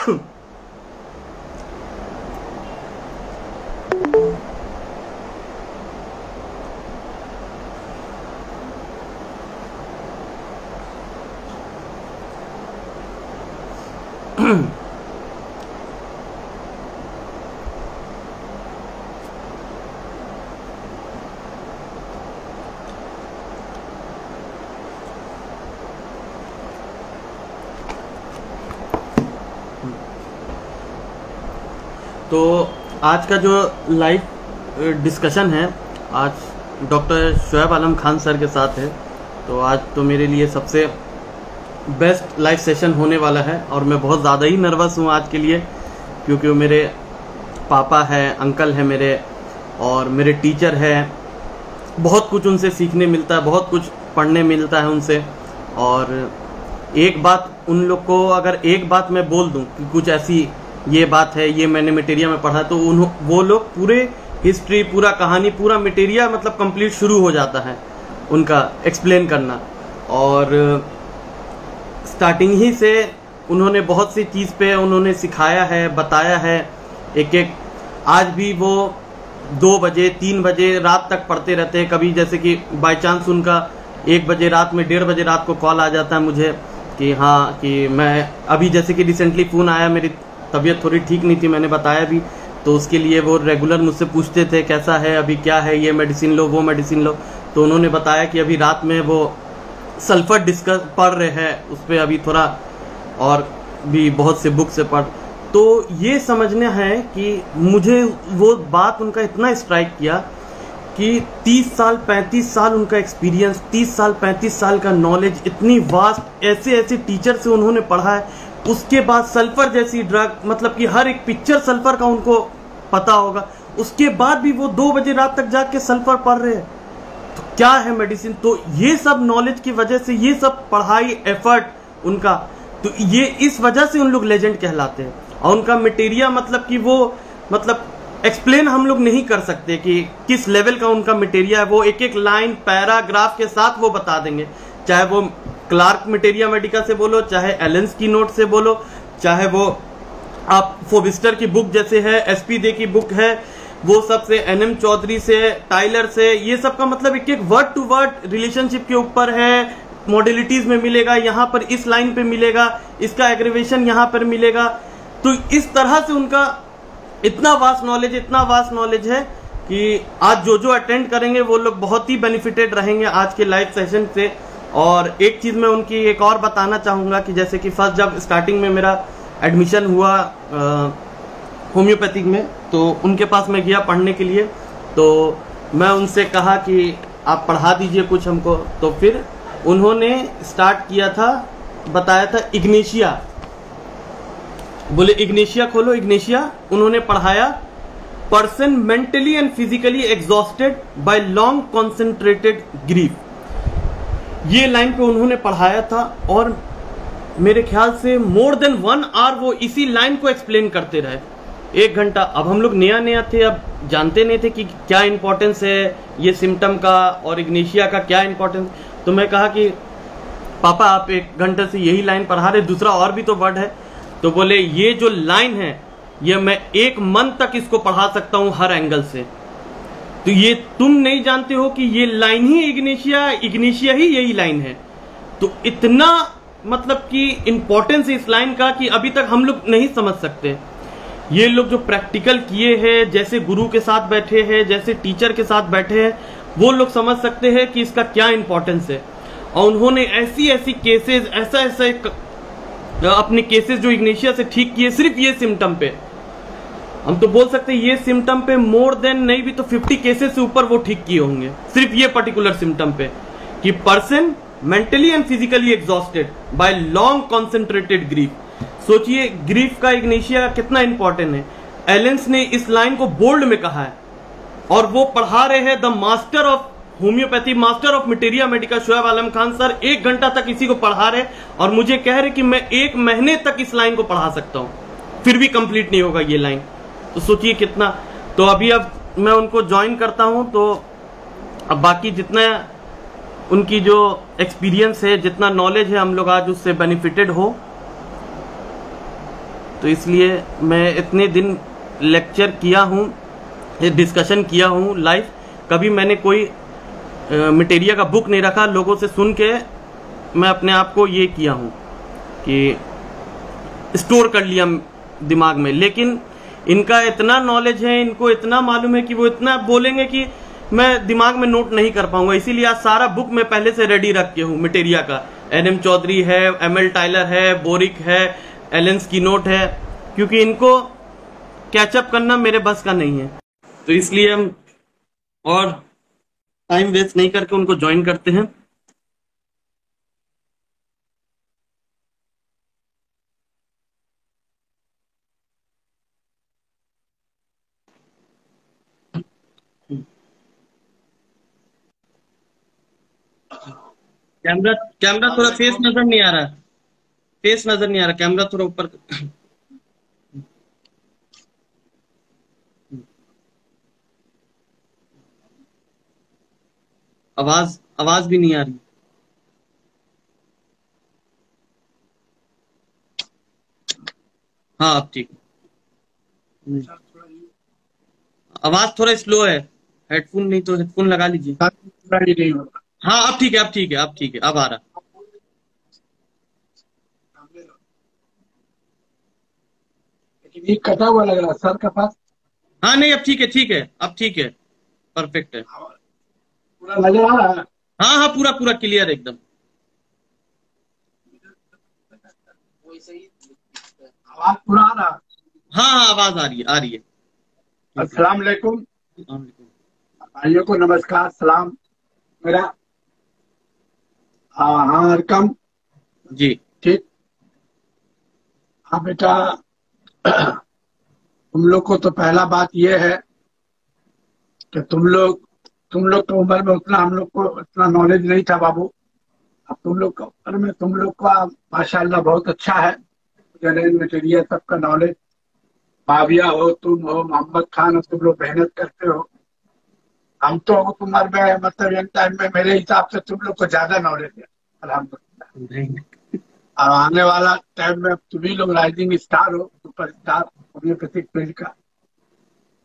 तो आज का जो लाइव डिस्कशन है आज डॉक्टर शुएब आलम खान सर के साथ है। तो आज तो मेरे लिए सबसे बेस्ट लाइव सेशन होने वाला है और मैं बहुत ज़्यादा ही नर्वस हूँ आज के लिए, क्योंकि वो मेरे पापा है, अंकल है मेरे, और मेरे टीचर है। बहुत कुछ उनसे सीखने मिलता है, बहुत कुछ पढ़ने मिलता है उनसे। और एक बात उन लोग को अगर एक बात मैं बोल दूं कि कुछ ऐसी ये बात है, ये मैंने मटेरिया में पढ़ा, तो वो लोग पूरे हिस्ट्री, पूरा कहानी, पूरा मटेरिया मतलब कंप्लीट शुरू हो जाता है उनका एक्सप्लेन करना। और स्टार्टिंग ही से उन्होंने बहुत सी चीज़ पे उन्होंने सिखाया है, बताया है एक एक। आज भी वो 2 बजे 3 बजे रात तक पढ़ते रहते हैं। कभी जैसे कि बाय चांस उनका 1 बजे रात में, 1:30 बजे रात को कॉल आ जाता है मुझे कि हाँ, कि मैं अभी जैसे कि रिसेंटली फ़ोन आया, मेरी तबीयत थोड़ी ठीक नहीं थी, मैंने बताया भी, तो उसके लिए वो रेगुलर मुझसे पूछते थे कैसा है, अभी क्या है, ये मेडिसिन लो, वो मेडिसिन लो। तो उन्होंने बताया कि अभी रात में वो सल्फर डिस्कस पढ़ रहे हैं, उस पर अभी थोड़ा और भी बहुत से बुक से पढ़। तो ये समझना है कि मुझे वो बात उनका इतना स्ट्राइक किया कि 30 साल 35 साल उनका एक्सपीरियंस, 30 साल 35 साल का नॉलेज, इतनी वास्ट, ऐसे ऐसे टीचर से उन्होंने पढ़ा है। उसके बाद सल्फर जैसी ड्रग, मतलब कि हर एक पिक्चर सल्फर का उनको पता होगा, उसके बाद भी वो 2 बजे रात तक जाके सल्फर पढ़ रहे हैं। तो क्या है मेडिसिन? तो ये सब नॉलेज की वजह से, ये सब पढ़ाई, एफर्ट उनका, तो ये इस वजह से उन लोग लेजेंड कहलाते हैं। और उनका मटेरिया मतलब कि वो मतलब एक्सप्लेन हम लोग नहीं कर सकते कि किस लेवल का उनका मटेरिया है। वो एक एक लाइन पैराग्राफ के साथ वो बता देंगे, चाहे वो क्लार्क मटेरिया मेडिका से बोलो, चाहे एलेंस की नोट से बोलो, चाहे वो आप फोबिस्टर की बुक जैसे है, एसपी दे की बुक है, वो सब से, एनएम चौधरी से, टाइलर से, ये सब का मतलब एक एक वर्ड टू वर्ड रिलेशनशिप के ऊपर है। मॉडलिटीज में मिलेगा, यहाँ पर इस लाइन पे मिलेगा, इसका एग्रीवेशन यहाँ पर मिलेगा। तो इस तरह से उनका इतना वास्ट नॉलेज है कि आज जो अटेंड करेंगे वो लोग बहुत ही बेनिफिटेड रहेंगे आज के लाइव सेशन से। और एक चीज मैं उनकी एक और बताना चाहूंगा कि जैसे कि फर्स्ट जब स्टार्टिंग में मेरा एडमिशन हुआ होम्योपैथिक में, तो उनके पास मैं गया पढ़ने के लिए। तो मैं उनसे कहा कि आप पढ़ा दीजिए कुछ हमको। तो फिर उन्होंने स्टार्ट किया था, बताया था इग्नेशिया, बोले इग्नेशिया खोलो, इग्नेशिया। उन्होंने पढ़ाया, person mentally and physically exhausted by long concentrated grief. ये लाइन पे उन्होंने पढ़ाया था और मेरे ख्याल से मोर देन 1 आवर वो इसी लाइन को एक्सप्लेन करते रहे, 1 घंटा। अब हम लोग नया थे, अब जानते नहीं थे कि क्या इंपॉर्टेंस है ये सिम्टम का और इग्नेशिया का क्या इंपॉर्टेंस। तो मैं कहा कि पापा आप 1 घंटे से यही लाइन पढ़ा रहे, दूसरा और भी तो वर्ड है। तो बोले ये जो लाइन है ये मैं 1 मंथ तक इसको पढ़ा सकता हूं हर एंगल से। तो ये तुम नहीं जानते हो कि ये लाइन ही इग्नेशिया ही यही लाइन है। तो इतना मतलब कि इंपॉर्टेंस है इस लाइन का कि अभी तक हम लोग नहीं समझ सकते। ये लोग जो प्रैक्टिकल किए हैं, जैसे गुरु के साथ बैठे हैं, जैसे टीचर के साथ बैठे हैं, वो लोग समझ सकते हैं कि इसका क्या इंपॉर्टेंस है। और उन्होंने ऐसी केसेस, ऐसा अपने केसेस जो इग्नेशिया से ठीक किए, सिर्फ ये सिम्टम पे। हम तो बोल सकते हैं ये सिम्टम पे मोर देन नहीं भी तो 50 केसेस से ऊपर वो ठीक किए होंगे, सिर्फ ये पर्टिकुलर सिम्टम पे, कि person mentally and physically exhausted by long concentrated grief. सोचिए ग्रीफ का इग्नेशिया कितना इंपॉर्टेंट है। एलेंस ने इस लाइन को बोल्ड में कहा है और वो पढ़ा रहे हैं the master of homeopathy, master of materia Medica Shoaib Alam Khan sir. 1 घंटा तक इसी को पढ़ा रहे और मुझे कह रहे कि मैं 1 महीने तक इस लाइन को पढ़ा सकता हूं, फिर भी कंप्लीट नहीं होगा ये लाइन। तो सोचिए कितना। तो अभी अब मैं उनको ज्वाइन करता हूं, तो अब बाकी जितना उनकी जो एक्सपीरियंस है, जितना नॉलेज है, हम लोग आज उससे बेनिफिटेड हो। तो इसलिए मैं इतने दिन लेक्चर किया हूँ, डिस्कशन किया हूँ लाइव। कभी मैंने कोई मटेरियल का बुक नहीं रखा, लोगों से सुन के मैं अपने आप को ये किया हूँ कि स्टोर कर लिया दिमाग में। लेकिन इनका इतना नॉलेज है, इनको इतना मालूम है कि वो इतना बोलेंगे कि मैं दिमाग में नोट नहीं कर पाऊंगा। इसीलिए आज सारा बुक मैं पहले से रेडी रख के हूँ मटेरियल का। एनएम चौधरी है, एमएल टाइलर है, बोरिक है, एलेंस की नोट है, क्योंकि इनको कैचअप करना मेरे बस का नहीं है। तो इसलिए हम और टाइम वेस्ट नहीं करके उनको ज्वाइन करते हैं। कैमरा कैमरा थोड़ा फेस नजर नहीं आ रहा, फेस नजर नहीं आ रहा, कैमरा थोड़ा ऊपर। आवाज आवाज भी नहीं आ रही। हाँ अब ठीक है। आवाज थोड़ा स्लो है, हेडफोन नहीं तो हेडफोन लगा लीजिए। हाँ अब ठीक है, अब ठीक है, अब ठीक है, अब आ रहा। लेकिन ये कटा हुआ लग रहा है सर का पास। हाँ नहीं अब ठीक है, ठीक है, अब ठीक है, परफेक्ट है। पूरा नजर आ रहा है। हाँ हाँ पूरा पूरा क्लियर एकदम। आवाज पूरा आ रहा है। हाँ हाँ आवाज आ रही है, आ रही है। अस्सलाम वालेकुम अस्सलाम वालेकुम। भाइयों को, नमस्कार, सलाम मेरा। हाँ हाँ अरकम, जी ठीक। हाँ बेटा, तुम लोग को तो पहला बात ये है कि तुम लोग की उम्र में उतना हम लोग को उतना नॉलेज नहीं था बाबू। अब तुम लोग की उम्र में तुम लोग का माशाल्लाह बहुत अच्छा है जनरल मटेरियल सबका नॉलेज। भाविया हो, तुम हो, मोहम्मद खान हो, तुम लोग मेहनत करते हो। हम तो उस उम्र में मतलब इन टाइम में मेरे हिसाब से तुम लोग को ज्यादा नॉलेज है अल्हम्दुलिल्लाह। और आने वाला टाइम में तुम ही लोग राइजिंग स्टार हो, सुपर स्टार होम्योपैथिक फील्ड का।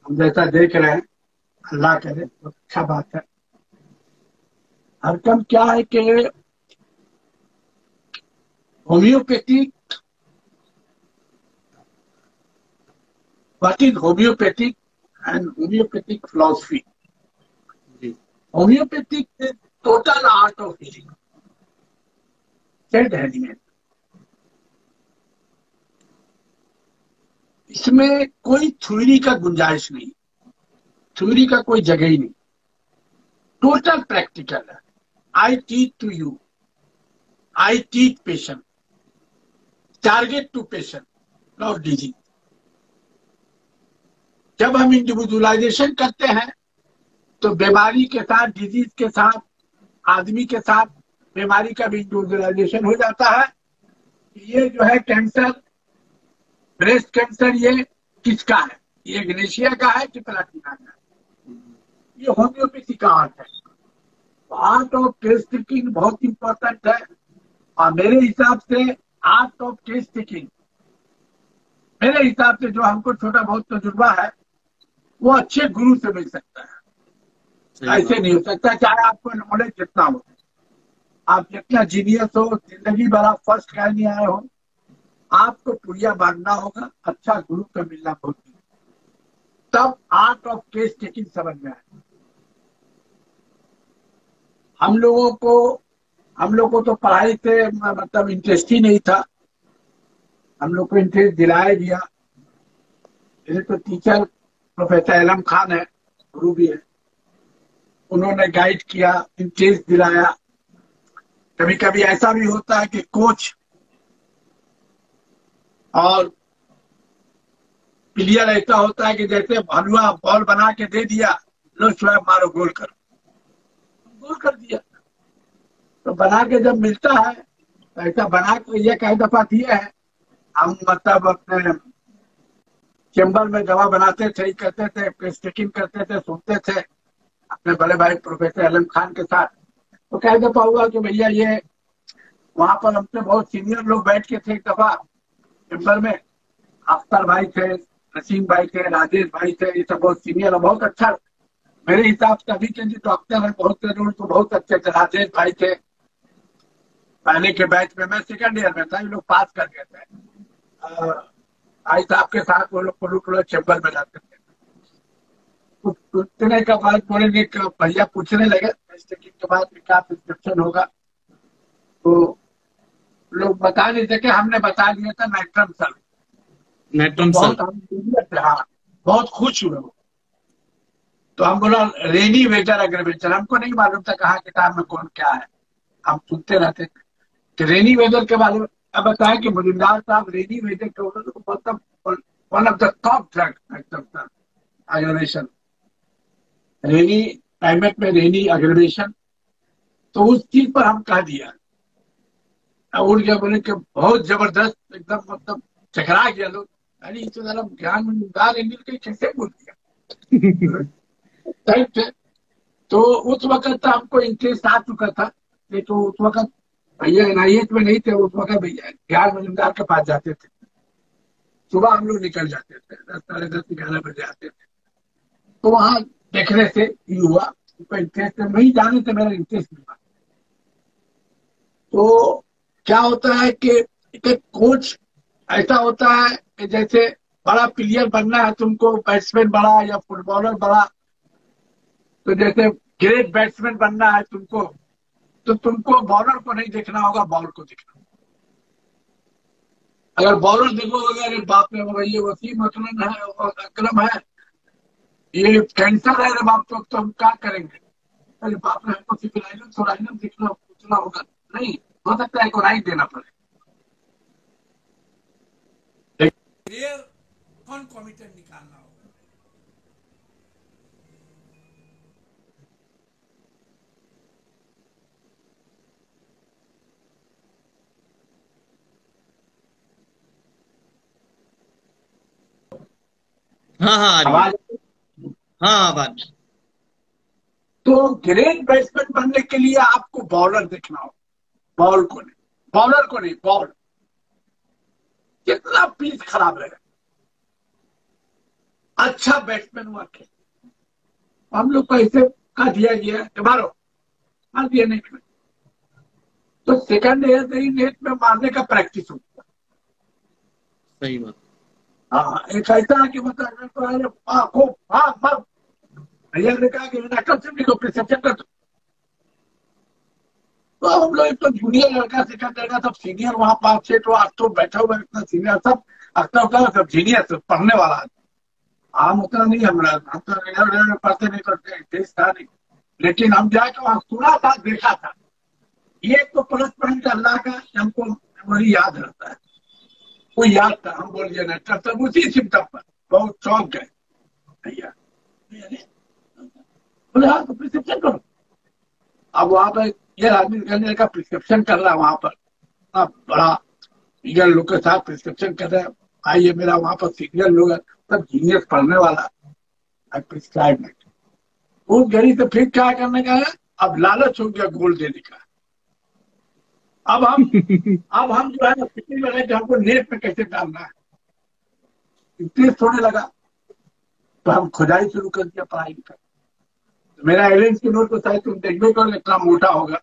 हम जैसा देख रहे हैं, अल्लाह करे बहुत अच्छा बात है। हर कम क्या है कि homeopathic, what is homeopathic and homeopathic philosophy. जी homeopathic is total art of healing, said element. इसमें कोई थ्योरी का गुंजाइश नहीं, थ्योरी का कोई जगह ही नहीं, टोटल प्रैक्टिकल है। I teach to you, I teach patient, target to patient, not disease. जब हम इंडिविजुअलाइजेशन करते हैं तो बीमारी के साथ, डिजीज के साथ, आदमी के साथ बीमारी का भी इंडिविजुअलाइजेशन हो जाता है। ये जो है कैंसर, ब्रेस्ट कैंसर, ये किसका है, ये ग्नेशिया का है कि प्लाटिना का है। ये होम्योपैथी का आर्ट है। आर्ट ऑफ टेस्ट टेकिंग बहुत इंपॉर्टेंट है। और मेरे हिसाब से आर्ट ऑफ टेस्ट टेकिंग, मेरे हिसाब से जो हमको छोटा बहुत तजुर्बा है वो अच्छे गुरु से मिल सकता है। सही ऐसे बात। नहीं हो सकता, चाहे आपको नॉलेज जितना हो, आप जितना जीनियस हो, जिंदगी भर आप फर्स्ट कहीं नहीं आए हो, आपको पुड़िया बांटना होगा। अच्छा गुरु का मिलना बहुत जरूरी है। तब आर्ट ऑफ केस टेकिंग समझ में आए। हम लोगों को तो पढ़ाई से मतलब इंटरेस्ट ही नहीं था। हम लोग को इंटरेस्ट दिलाया गया। मेरे तो टीचर प्रोफेसर एलम खान है, गुरु भी है, उन्होंने गाइड किया, इंटरेस्ट दिलाया। कभी कभी ऐसा भी होता है कि कोच और प्लेयर ऐसा होता है कि जैसे हलवा बॉल बना के दे दिया, लो शोएब मारो गोल करो, गोल कर दिया। तो बना के जब मिलता है तो ऐसा बना के ये कई दफा दिए है। हम मतलब अपने चैम्बर में दवा बनाते थे, करते थे, पेस्टिकिंग करते थे, सुनते थे अपने बड़े भाई प्रोफेसर आलम खान के साथ। तो कई दफा हुआ कि भैया ये, वहां पर हमसे बहुत सीनियर लोग बैठ के थे एक दफा चैम्बर में, अख्तर भाई थे, नसीम भाई थे, राजेश भाई थे, ये सब बहुत सीनियर और बहुत अच्छा। मेरे हिसाब से अभी के जो डॉक्टर है बहुत से लोग तो बहुत अच्छे थे। राजेश भाई थे पहले के बैच में, मैं सेकंड ईयर में था, ये लोग पास कर गए थे। भाई साहब के साथ वो लोग पर्टिकुलर चैम्बर में जाते थे। पूछने का बाद बोलेंगे कि भैया पूछने लगे टेस्टिंग के बाद क्या प्रिस्क्रिप्शन होगा, तो लोग बता नहीं सके, हमने बता दिया था नाइट्रम सर। तो नेट्रम सर। बहुत हम serious थे, हाँ बहुत खुश हुए वो। तो हम बोला रेनी वेदर एग्रीकल्चर, हमको नहीं मालूम था कहाँ किताब में कौन क्या है, हम सुनते रहते थे कि रेनी वेदर के बारे में। अब बताएं कि मुजुमदार साहब रेनी वेदर के मतलब one of the top drug एकदम अग्रवेशन, रेनी क्लाइमेट में रेनी अग्रवेशन। तो उस चीज पर हम कह दिया, अब उड़ गया, बोले कि बहुत जबरदस्त एकदम मतलब चकरा गया लोग। अरे ये तो जरा ज्ञान मुजुमदार इंडियन के कैसे बोल दिया टाइप थे। तो उस वक्त हमको इंटरेस्ट आ चुका था। नहीं तो उस वक्त भैया एनआईएच में नहीं थे, उस वक्त भैया ज्ञान मुजुमदार के पास जाते थे। सुबह हम लोग निकल जाते थे, 10 साढ़े 10 11 बजे आते थे। तो वहां देखने से ये हुआ, उनको इंटरेस्ट नहीं जाने से मेरा इंटरेस्ट नहीं हुआ। तो क्या होता है कि एक कोच ऐसा होता है कि जैसे बड़ा प्लेयर बनना है तुमको, बैट्समैन बड़ा या फुटबॉलर बड़ा, तो जैसे ग्रेट बैट्समैन बनना है तुमको, तो तुमको बॉलर को नहीं देखना होगा, बॉल को देखना। अगर बॉलर देखोगे, अरे बाप रे बाप, ये वसीम अकरम है और अकरम है, ये कैंसर है, अरे बाप, तो हम क्या करेंगे? अरे बाप रे, हमको सिर्फ लाइनम दिखना पूछना होगा। नहीं, हो सकता है को राइट देना पड़े। क्लियर कौन कॉमिटेड निकालना होगा। हाँ हाँ, आ रही है। आवाज। हाँ हाँ, बात। तो ग्रेट बैट्समैन बनने के लिए आपको बॉलर देखना होगा, बॉल को नहीं, बॉलर को नहीं, बॉल कितना पीस खराब है, अच्छा बैट्समैन हुआ के हम लोग को ऐसे कह दिया गया कि मारो, मार दिया नेट में। तो सेकंड ईयर से ही नेट में मारने का प्रैक्टिस होता है। सही बात। हाँ, एक ऐसा है कि मतलब तो हाँ मार। भैया ने कहा कि डॉक्टर से लिखो, प्रिस्क्रिप्शन कर दो। तो हम लोग एक तो जूनियर लड़का, सेकंड लड़का, सब सीनियर, वहां 5 6 तो आज तो बैठा हुआ है, इतना सीनियर सब अक्सर होता है, सब जीनियर पढ़ने वाला है। हम उतना नहीं, हम तो रेगुलर पढ़ते नहीं करते, टेस्ट था नहीं। लेकिन हम जाके वहां सुना था, देखा था, ये तो प्लस पॉइंट अल्लाह का हमको वही याद रहता है। वो याद था, हम बोल दिया ना, तब तक उसी सिम्टम पर बहुत चौंक गए भैया। बोले हाँ, तो प्रिस्क्रिप्शन करो। अब वहां पर ये आदमी निकलने का प्रिस्क्रिप्शन कर रहा है वहां पर, इतना बड़ा सीनियर लोग के साथ प्रिस्क्रिप्शन कर रहे हैं। भाई ये मेरा वहां पर सीनियर लोग है, सब जीनियस पढ़ने वाला। आई प्रिस्क्राइब उस घड़ी से फिर क्या करने का है, अब लालच हो गया गोल देने का। अब हम जो है ना फिक्र में रहे कि हमको नेट में कैसे डालना है, इंटरेस्ट होने लगा। तो हम खुदाई शुरू कर दिया, पढ़ाई लिखाई। तो मेरा एलेंस की नोट तो शायद तुम देखने को इतना मोटा होगा,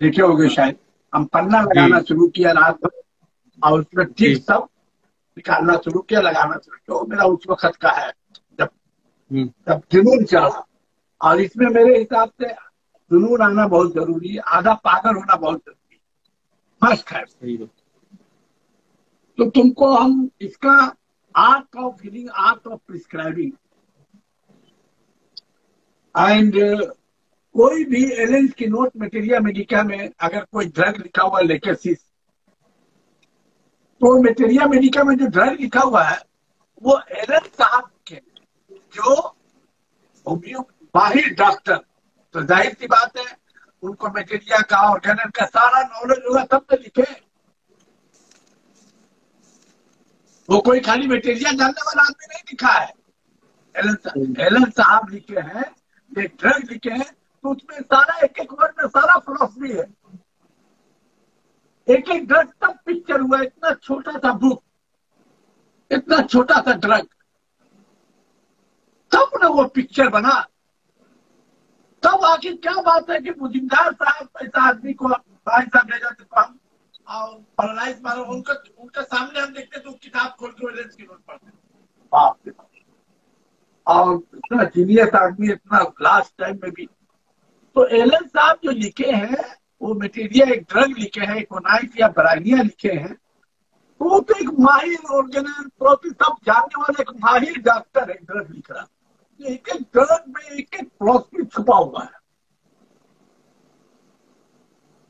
देखे होगे शायद। हम पन्ना लगाना जी। शुरू किया रात भर, और उसमें जी। ठीक सब निकालना शुरू किया, लगाना शुरू किया। वो मेरा उस वक्त का है, जब हम्म। जब जुनून चढ़ा। और इसमें मेरे हिसाब से जुनून आना बहुत जरूरी है, आधा पागल होना बहुत जरूरी है, मस्ट है। सही बात। तो तुमको हम इसका art of healing, art of prescribing and कोई भी एलेंस की नोट मटेरिया मेडिका में अगर कोई ड्रग लिखा हुआ लेकेसिस, तो मटेरिया मेडिका में जो ड्रग लिखा हुआ है वो एलेंस साहब के जो माहिर डॉक्टर, तो जाहिर सी बात है उनको मटेरिया का ऑर्गेनल का सारा नॉलेज होगा, तब तो लिखे। वो कोई खाली मटेरिया जानने वाला आदमी नहीं लिखा है। एलन साहब लिखे हैं, ये ड्रग लिखे हैं, तो उसमें सारा एक एक वर्ड में सारा फिलोसफी है। एक एक ड्रग तब पिक्चर हुआ, इतना छोटा सा बुक, इतना छोटा सा ड्रग, तब ना वो पिक्चर बना। तब आखिर क्या बात है कि मुजिमदार साहब ऐसा आदमी को भाई साहब ले जाते तो हम पैरालाइज मारो, उनका सामने हम देखते तो किताब खोल के एलेन की नोट पढ़ते। बाप रे बाप। और इतना जीनियस आदमी, इतना लास्ट टाइम में भी। तो एलन साहब जो लिखे हैं वो मटेरियल, एक ड्रग लिखे हैं, इकोनाइट या ब्राइनिया लिखे हैं, तो वो तो एक माहिर ऑर्गेनाइज प्रोसेस सब जानने वाला एक माहिर डॉक्टर है ड्रग लिख रहा। एक एक ड्रग में एक एक प्रोसेस छुपा हुआ है।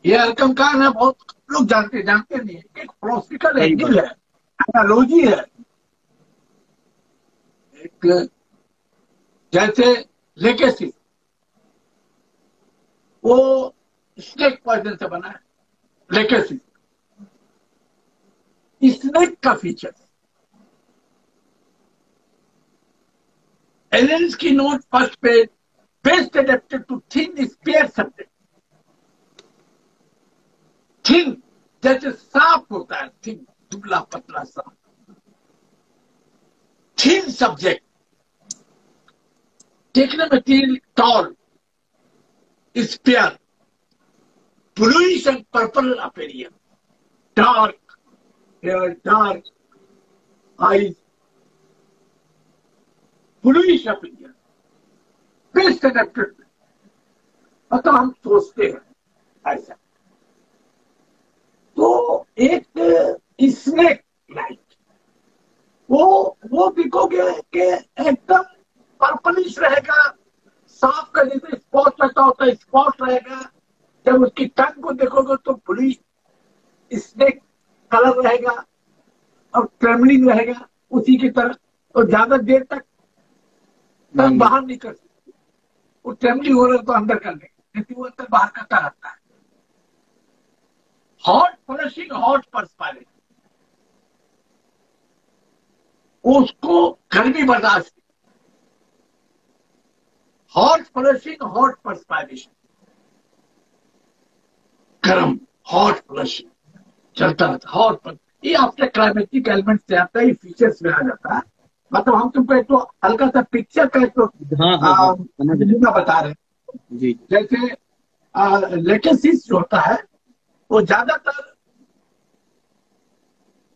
ये अरकम खान है, बहुत लोग जानते नहीं। एक प्रोसेसिकल एंगल है, एनालॉजी है। एक जैसे लेकेसी, वो स्नेक पॉइजन से बना है। लेकेसी स्नेक का feature, Allen's keynote first page, best adapted to thin spare subject. Thin जैसे सांप होता है, थिन दुबला पतला सांप, थिन सब्जेक्ट, देखने में thin tall, spare, bluish and purple appearance, dark hair, dark eyes, bluish appearance, best adapted. मतलब हम सोचते हैं ऐसा। तो एक स्नेक लाइट, वो दिखोगे कि एकदम पर्पलिश रहेगा, सांप का जैसे स्पॉट लगता होता है स्पॉट रहेगा। जब उसकी टंग को देखोगे तो ब्लूइश स्नेक कलर रहेगा और ट्रेमलिंग रहेगा उसी की तरह। और ज्यादा देर तक टंग बाहर नहीं कर सकती, वो ट्रेमलिंग हो रहा है तो अंदर कर लेंगे, लेकिन वो अंदर बाहर करता रहता है। हॉट फ्लशिंग, हॉट पर्सपायरेशन, उसको गर्मी बर्दाश्त, हॉट फ्लशिंग, हॉट पर्सपायरेशन, गर्म, हॉट फ्लशिंग चलता रहता, हॉट पर। ये आपके क्लाइमेटिक एलिमेंट से आता है, फीचर्स में आ जाता है। मतलब हम तुमको एक तो हल्का सा पिक्चर का तो बता रहे हैं। जी। जैसे लेकेसिस जो होता है वो ज्यादातर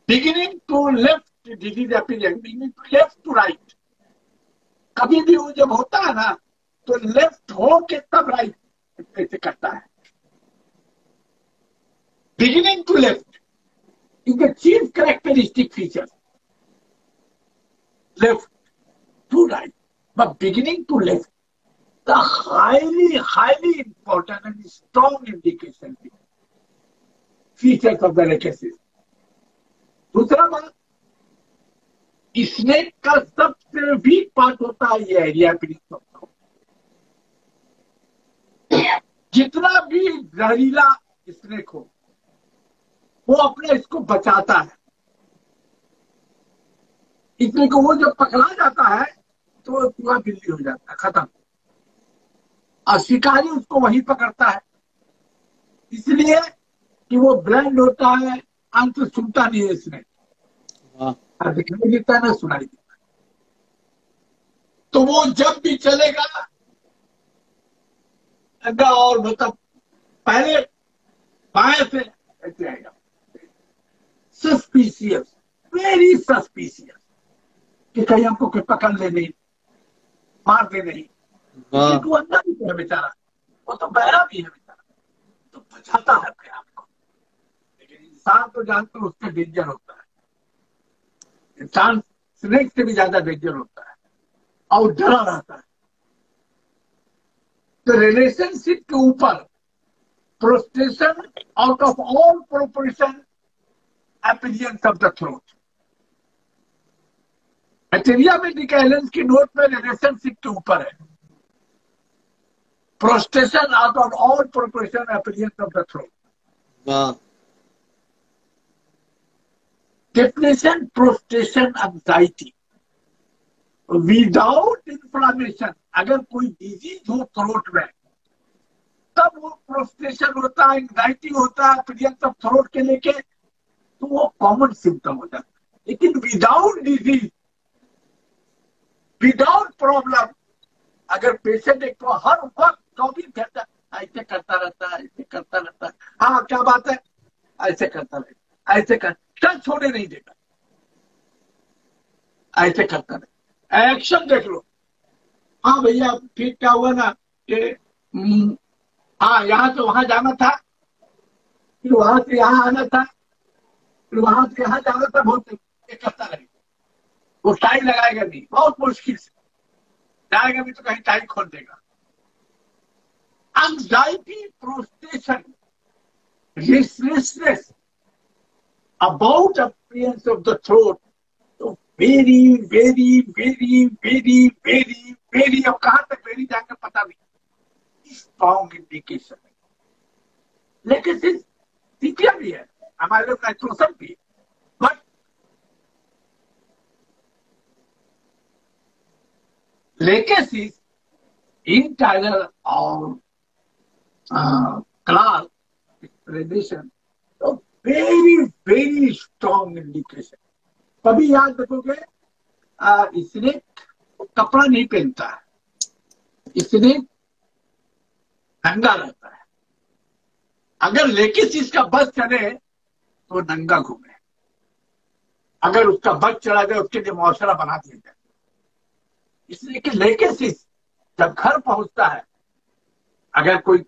beginning to left disease epidemic, beginning to left to right. कभी भी वो जब होता है ना तो लेफ्ट हो के तब राइट कैसे करता है। Beginning to left is the chief characteristic feature. Left to right, but beginning to left, the highly important and strong indication features of the legacy. दूसरा बात, स्नेक का सबसे वीक पार्ट होता है ये एरिया पिनिस। जितना भी जहरीला स्नेक हो वो अपने इसको बचाता है, इसलिए कि वो जब पकड़ा जाता है तो वो पूरा बिल्ली हो जाता है, खत्म। और शिकारी उसको वहीं पकड़ता है, इसलिए कि वो ब्लाइंड होता है, अंत सुनता नहीं है इसमें, दिखाई देता है ना सुनाई देता है। तो वो जब भी चलेगा और मतलब पहले बाएं से ऐसे आएगा, सस्पिशियस, वेरी सस्पिशियस, कि कहीं हमको कोई पकड़ ले नहीं, मार दे नहीं। वो अंदर भी है बेचारा, वो तो बहरा भी है बेचारा, तो बचाता है अपने आप को। लेकिन इंसान तो जानते हो उससे डेंजर होता है, इंसान स्नेक से भी ज्यादा डेंजर होता है और डरा रहता है। तो रिलेशनशिप के ऊपर prostration out of all proportion appearance of the throat। Bacteria में निकालेंस की नोट में रिलेशनशिप के ऊपर है, prostration out of all proportion appearance of the throat। Definition, prostration anxiety without inflammation. अगर कोई डिजीज हो थ्रोट में तब वो प्रोस्टेशन होता है, एंजाइटी होता है appearance of throat के लेके, तो वो कॉमन सिम्टम हो जाता है। लेकिन विदाउट डिजीज, विदाउट प्रॉब्लम, अगर पेशेंट एक तो हर वक्त 24 घंटा ऐसे करता रहता है, ऐसे करता रहता है, हाँ क्या बात है, ऐसे करता रहेगा, ऐसे कर, चल छोड़े नहीं देगा, ऐसे करता रहे, एक्शन देख लो। हाँ भैया ठीक क्या हुआ ना कि हाँ यहाँ से वहां जाना था, फिर वहां से यहाँ आना था, फिर वहां से यहाँ जाना था, बहुत ये करता रहेगा। वो टाइम लगाएगा नहीं, बहुत मुश्किल से जाएगा भी तो कहीं टाइम खोल देगा। Anxiety, frustration, restlessness about appearance of the throat, तो very very very very very very, अब कहां तक वेरी जाकर पता नहीं, स्ट्रॉन्ग इंडिकेशन है। लेकिन सीपिया भी है, हमारे लोग नाइट्रोसन भी है, बट लेकेसिस इन टाइलर और क्लास रेडिएशन, तो वेरी वेरी स्ट्रॉन्ग इंडिकेशन। कभी याद रखोगे, इसने कपड़ा नहीं पहनता है, इसने नंगा रहता है। अगर लेकेसिस का बस चले तो नंगा घूमे, अगर उसका बस चला जाए उसके लिए मुआवजा बना दिया जाए। इसलिए कि लेकेसिस जब घर पहुंचता है, अगर कोई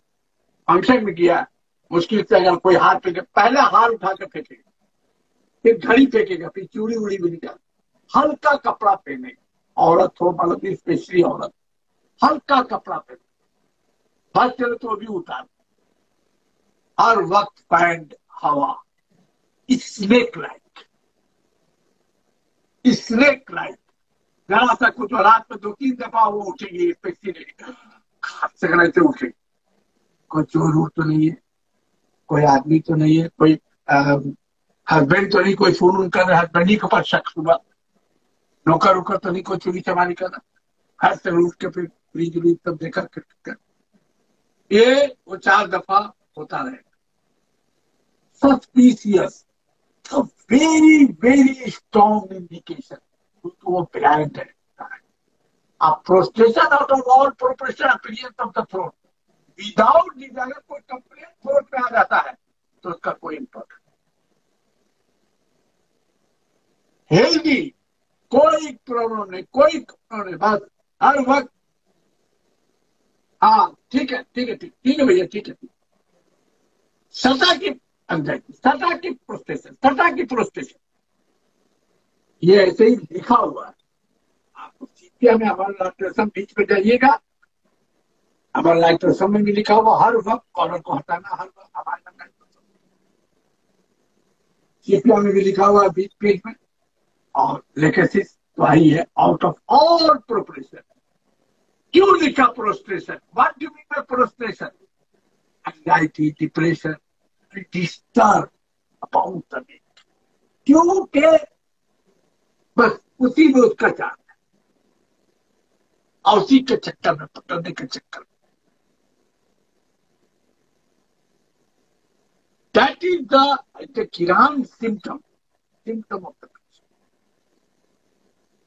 फंक्शन में गया, मुश्किल से अगर कोई हार फेंके, पहले हार उठा कर फेंकेगा, फिर घड़ी फेंकेगा, फिर चूड़ी उड़ी भी निकाल, हल्का कपड़ा पहने, औरत हो मतलब स्पेशली औरत, हल्का कपड़ा पहने, बस चले तो भी उतार, हर वक्त पैंट हवा, स्नेक लाइक, स्नेक लाइक, जरा सा कुछ रात में 2-3 दफा वो उठेगी, स्पेशली से उठेगी, कोई चोर वोर तो नहीं है, कोई आदमी तो नहीं है, कोई हस्बैंड तो नहीं, कोई फोन कर रहा है, हस्बैंड ही के पास शख्स हुआ, नौकर उकर तो नहीं, कोई चोरी चमारी कर रहा, हर से उठ के फिर फ्रीज व्रीज सब देखा कर, ये वो 4 दफा होता रहेगा। Suspicious, very very strong indication, तो वो ब्लैंड है। अब frustration out of all proportion appearance of the throat, without desire कोई कंप्लेंट थ्रोट में आ जाता है तो उसका कोई इम्पोर्टेंट, हेल्दी, कोई प्रॉब्लम नहीं, कोई प्रॉब्लम नहीं, बस हर वक्त हाँ ठीक है ठीक है ठीक है भैया ठीक है, सदा की एंजाइटी, सदा की फ्रस्ट्रेशन, सदा की फ्रस्ट्रेशन, ये ऐसे ही लिखा हुआ है। आपको सीपिया में हमारा नाइट्रोसन बीच में जाइएगा, हमारा नाइट्रोसन में भी लिखा हुआ, हर वक्त कॉलर को हटाना, हर वक्त हमारा नाइट्रोसन सीपिया में भी लिखा हुआ है बीच पेज में, और लेकेसिस तो आई है आउट ऑफ ऑल प्रोपोर्शन। क्यों लिखा prostration, what do mean by prostration, anxiety, depression, disturb about the neck, क्योंकि बस उसी में उसका चार्ज है, और उसी के चक्कर में, पकड़ने के चक्कर में, दैट इज द किरान symptom of the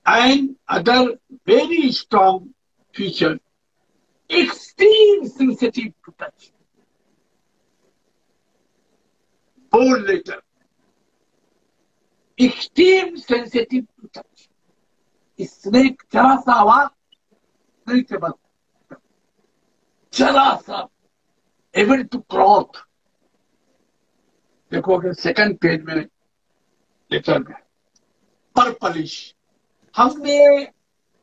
and other very strong feature, extreme sensitive to touch. Bold letter, extreme sensitive to touch. Snake जरा सा आवाज नहीं से बस, जरा सा, एबल टू क्रॉप। देखोगे सेकंड पेज में लेटर में पर्पलिश, हमने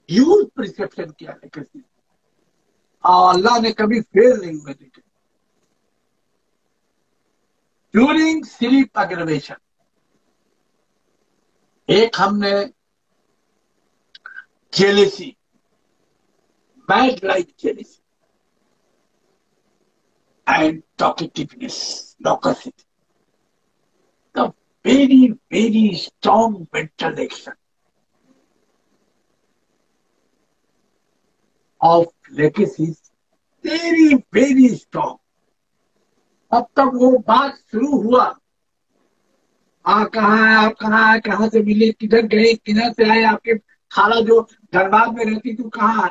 ह्यूज प्रिसेप्शन किया है किसी, अल्लाह ने कभी फेल नहीं हुए देखे। ड्यूरिंग स्लीप एग्रवेशन, एक हमने jealousy, mad like jealousy and talkativeness, loquacity, the very very strong mental action of legacies, very very strong। अब तक वो बात शुरू हुआ कहाँ है आप, कहाँ है, कहाँ से मिले, किधर गए, किधर से आए, आपके खाला जो धनबाद में रहती थी कहाँ है?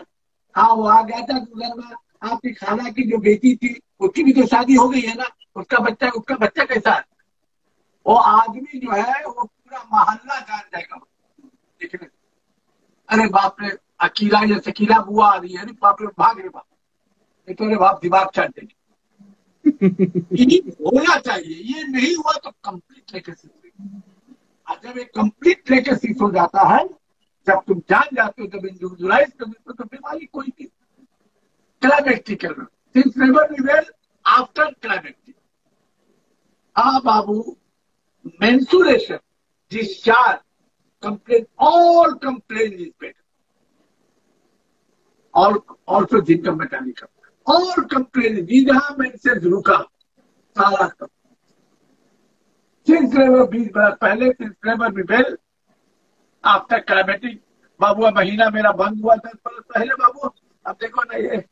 हाँ वो आ गया था तो धनबाद। आपकी खाला की जो बेटी थी उसकी भी तो शादी हो गई है ना, उसका बच्चा कैसा है? वो आदमी जो है वो पूरा मोहल्ला जान जाएगा देखने। अरे बाप रे, अकीला या शकीला बुआ आ रही है, अरे बाप रे भाग रे बाप, नहीं तो अरे बाप दिमाग चढ़ देगी। ये होना चाहिए, ये नहीं हुआ तो कंप्लीट लेके, और जब एक कंप्लीट लेके हो जाता है, जब तुम जान जाते हो, जब इंडिविजुअलाइज कर देते हो, तो बीमारी कोई नहीं। Climacterical since never be well after climacteric. हाँ बाबू, menstruation, discharge, complain, all complain is better, और ऑल्सो जिनकम मैकेनिकल और कंप्लेन जहां मेंसेस रुका सारा सब सिंस नेवर 20 बरस पहले, since never be well after climacteric. बाबू महीना मेरा बंद हुआ 10 बरस पहले बाबू, अब देखो ना ये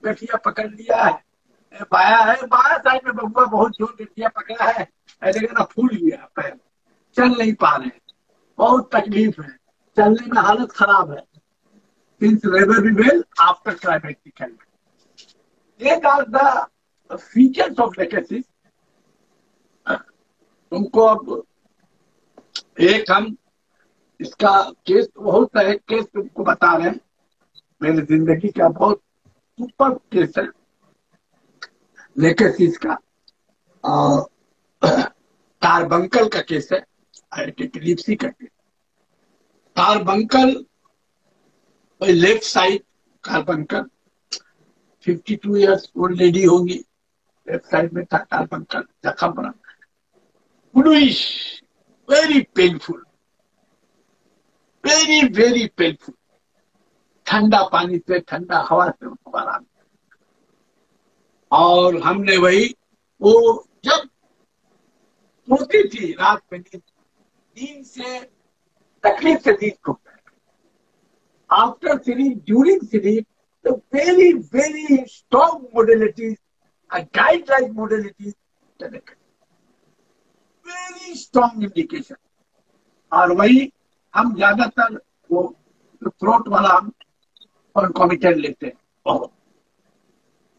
गठिया पकड़ लिया है, बाया साइड में बबुआ बहुत जोर गठिया पकड़ा है, देखो ना फूल गया पैर, चल नहीं पा रहे, बहुत तकलीफ है, चलने में हालत खराब है। Since never be well after climatic health, ये द फीचर्स ऑफ लेकेसिस। तुमको अब एक हम इसका केस, बहुत है केस तुमको बता रहे हैं, मेरी जिंदगी का बहुत सुपर केस है लेकेसिस का। कार्बंकल का केस है, एपिलेप्सी का case. Carbuncle left side, carbuncle 52 years old lady होगी, लेफ्ट साइड में था कार्बंकल, जख्म बना, bluish, very painful, very very painful. ठंडा पानी से, ठंडा हवा से उनको आराम, और हमने वही, वो जब सोती थी रात में, नींद से तकलीफ से नींद को, आफ्टर स्लीप, ड्यूरिंग स्लीप, तो very very strong modalities, guide like modalities, very strong indication. और वही हम ज्यादातर वो थ्रोट वाला हम कॉन्कॉमिटेंट लेते हैं बहुत।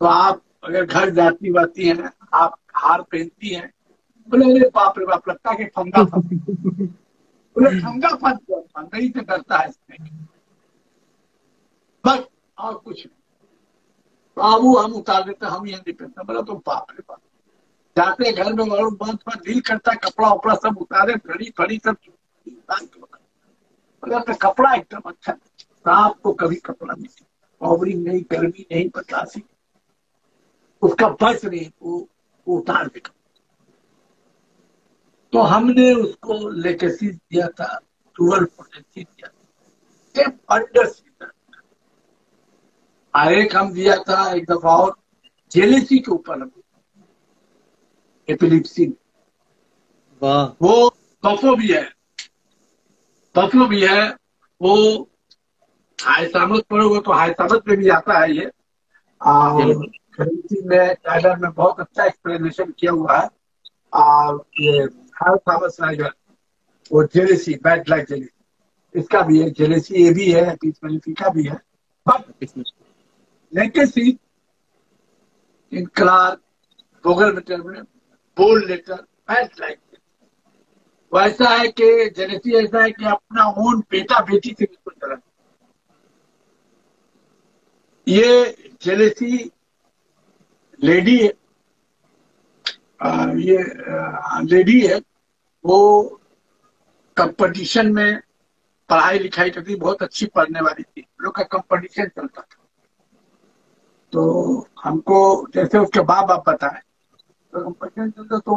तो आप अगर घर जाती वाती हैं, आप हार पहनती हैं, बोले अरे बाप रे बाप, लगता है कि फंगा फंस, बोले फंगा फंस गया, फंगा ही से डरता है इसमें, बस और कुछ नहीं। बाबू हम उतार देते, हम ये नहीं पहनते, बोला तो बाप रे बाप, जाते घर में और बंद पर दिल करता है कपड़ा उपड़ा सब उतारे, घड़ी फड़ी सब, तो कपड़ा एकदम अच्छा, सांप को कभी कपड़ा नहीं, कवरिंग नहीं, गर्मी नहीं, बदलासी, उसका बस नहीं, वो उतार दे। तो हमने उसको लेकेसिस दिया था, डुअल पोटेंसी दिया था, अंडर सीजन। एक हम दिया था एक दफा और जेलेसी के ऊपर, हम एपिलिप्सी, वो बफो भी है, बफलो भी है, वो हायसामत पढ़ोगे तो हायसामत में भी आता है ये, और में टाइलर में बहुत अच्छा एक्सप्लेनेशन किया हुआ है। और ये हाल थॉमस राइडर, वो जेलेसी, बैड लाइक जेलेसी, इसका भी है, जेलेसी ये भी है, पीस मेलिफी का भी है। बट लेकेसी इन क्लार्क, वोगल मेटर में, बोल लेटर, बैड लाइक, वैसा है कि जेलेसी ऐसा है कि अपना ओन बेटा बेटी से बिल्कुल डरा। ये जेलेसी लेडी है, ये लेडी है, वो कंपटीशन में पढ़ाई लिखाई करती, बहुत अच्छी पढ़ने वाली थी, लोग का कंपटीशन चलता था। तो हमको जैसे उसके बाप बताए, तो कंपटीशन चलता, तो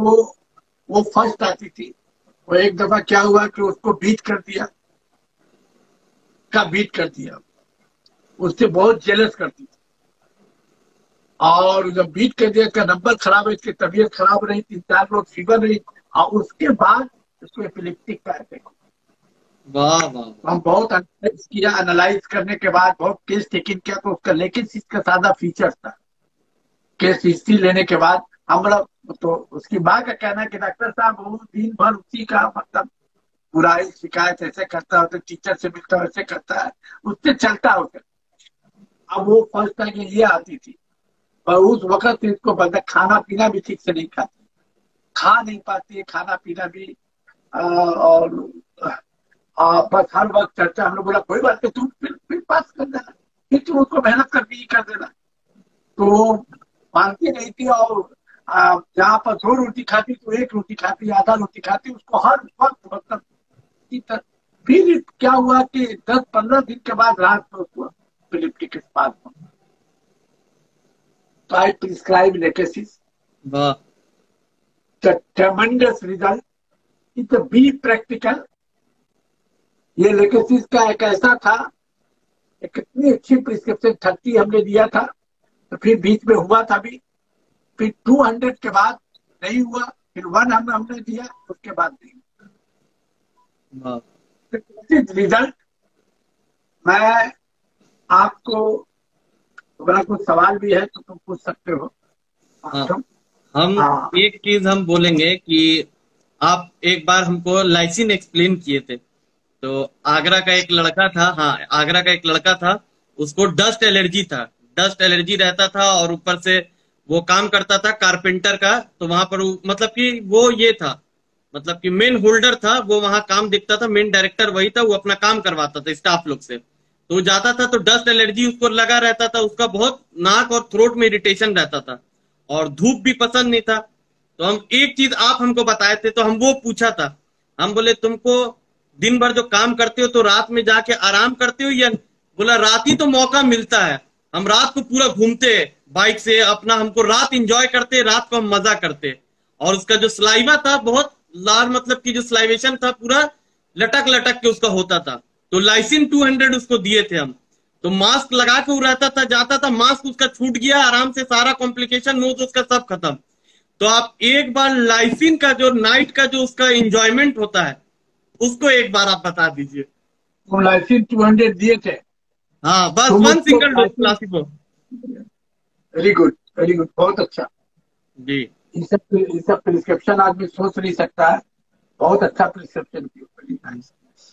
वो फर्स्ट आती थी। वो एक दफा क्या हुआ कि उसको बीट कर दिया, उससे बहुत जेलस करती थी, और जब बीट कर दिया, इसका नंबर खराब है, इसकी तबीयत खराब रही, 3-4 लोग फीवर रही, और उसके बाद उसको एपिलेप्टिक का अटैक। वाह वाह, हम बहुत एनालाइज किया, एनालाइज करने के बाद बहुत केस टेकिंग किया, तो उसका लेकिन इसका सादा फीचर था। केस हिस्ट्री लेने के बाद हम लोग तो उसकी माँ का कहना है कि डॉक्टर साहब वो दिन भर उसी का मतलब बुराई शिकायत ऐसे करता है, तो टीचर से मिलता है वैसे करता है, उससे चलता है उसे। अब वो फर्स्ट टाइम ये आती थी, पर उस वक्त इसको बता खाना पीना भी ठीक से नहीं खाती, खा नहीं पाती है खाना पीना भी। और बस हर वक्त चर्चा। हम लोग बोला कोई बात नहीं, तुम फिर पास कर देना, फिर तुम उसको मेहनत करके ही कर देना। तो वो मानती नहीं थी, और जहाँ पर 2 रोटी खाती तो 1 रोटी खाती, आधा रोटी खाती, उसको हर वक्त मतलब फिर क्या हुआ कि 10-15 दिन के बाद रात में उसको एपिलेप्टिक स्पाज़म, तो आई प्रिस्क्राइब लेकेसिस। वाह। The ट्रेमेंडस result is be practical. ये लेकेसिस का एक ऐसा था, एक कितनी अच्छी प्रिस्क्रिप्शन 30 हमने दिया था, तो फिर बीच में हुआ था भी, फिर 200 के बाद नहीं हुआ, फिर 1 हमने दिया, उसके बाद नहीं। वाह। रिजल्ट मैं आपको, बड़ा कुछ सवाल भी है तो तुम पूछ सकते हो। हाँ, तुम हम हाँ एक चीज हम बोलेंगे कि आप एक बार हमको लाइसिन एक्सप्लेन किए थे। तो आगरा का एक लड़का था, हाँ, आगरा का एक लड़का था, उसको डस्ट एलर्जी था। डस्ट एलर्जी रहता था, और ऊपर से वो काम करता था कारपेंटर का। तो वहां पर मतलब कि वो ये था, मतलब कि मेन होल्डर था वो, वहां काम दिखता था, मेन डायरेक्टर वही था, वो अपना काम करवाता था स्टाफ लोग से। तो वो जाता था तो डस्ट एलर्जी उसको लगा रहता था, उसका बहुत नाक और थ्रोट में इरिटेशन रहता था, और धूप भी पसंद नहीं था। तो हम एक चीज आप हमको बताए थे, तो हम वो पूछा था। हम बोले तुमको दिन भर जो काम करते हो तो रात में जाके आराम करते हो, या बोला रात ही तो मौका मिलता है, हम रात को पूरा घूमते बाइक से अपना, हमको रात इंजॉय करते, रात को हम मजा करते। और उसका जो सलाइवा था बहुत लार, मतलब कि जो सलाइवेशन था पूरा लटक लटक के उसका होता था। तो लाइसिन 200 उसको दिए थे हम। तो मास्क लगा के वो रहता था, जाता था, मास्क उसका छूट गया आराम से, सारा कॉम्प्लिकेशन नोज उसका सब खत्म। तो आप एक बार लाइसिन का जो नाइट का जो उसका इंजॉयमेंट होता है, उसको एक बार आप बता दीजिए। तुम लाइसिन 200 दिए थे, हाँ, बस तुम वन उसको single dose lysine, placebo. Very good very good, बहुत अच्छा। जी। ये सब प्रिस्क्रिप्शन आदमी सोच नहीं सकता है, बहुत अच्छा प्रिस्क्रिप्शन किया।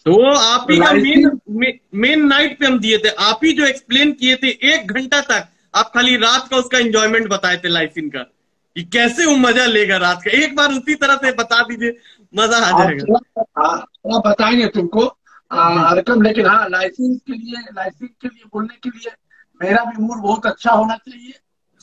तो वो आप तो ही का लाइसिन मेन नाइट पे हम दिए थे, आप ही जो एक्सप्लेन किए थे 1 घंटा तक। आप खाली रात का उसका एंजॉयमेंट बताए थे लाइसिन का, कि कैसे वो मजा लेगा रात का। एक बार उसी तरह से बता दीजिए, मजा आ आप जाएगा। थोड़ा बताएंगे तुमको जी। रकम, लेकिन हाँ लाइसेंस के लिए बोलने के लिए मेरा भी मूड बहुत अच्छा होना चाहिए,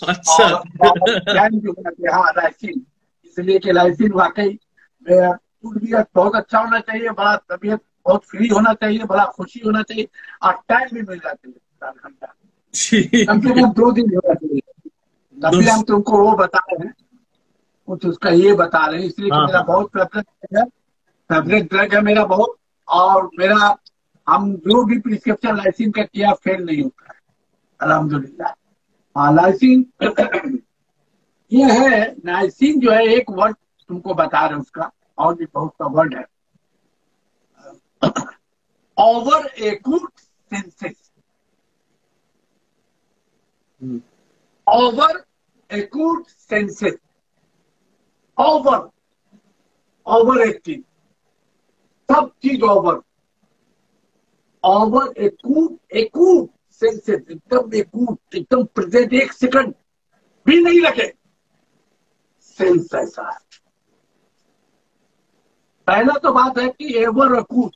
अच्छा। और प्लान भी होना चाहिए। हाँ लाइसेंस, इसलिए कि लाइसेंस वाकई मेरा मूड भी बहुत अच्छा होना चाहिए, बड़ा तबीयत बहुत फ्री होना चाहिए, बड़ा खुशी होना चाहिए, और टाइम भी मिल जाती है 4 घंटा, कम ठीक से है। कम 2 दिन होना चाहिए। तभी हम दोस्त। तुमको वो बता रहे हैं, कुछ उसका ये बता रहे हैं, इसलिए कि हाँ मेरा हाँ हाँ। बहुत फेवरेट ड्रग है मेरा बहुत। और मेरा, हम जो भी प्रिस्क्रिप्शन लाइसिन का किया फेल नहीं होता है, अल्हम्दुलिल्लाह। हाँ लाइसिन ये है, नाइसिन जो है एक वर्ड तुमको बता रहे हैं उसका, और भी बहुत सा वर्ड है। Over acute senses, hmm, over acute senses, over, over acting, सब चीज over, over acute, acute senses, एकदम एक्यूट, एकदम प्रेजेंट, 1 सेकंड भी नहीं लगे सेंस ऐसा है। पहला तो बात है कि एवर एक्यूट,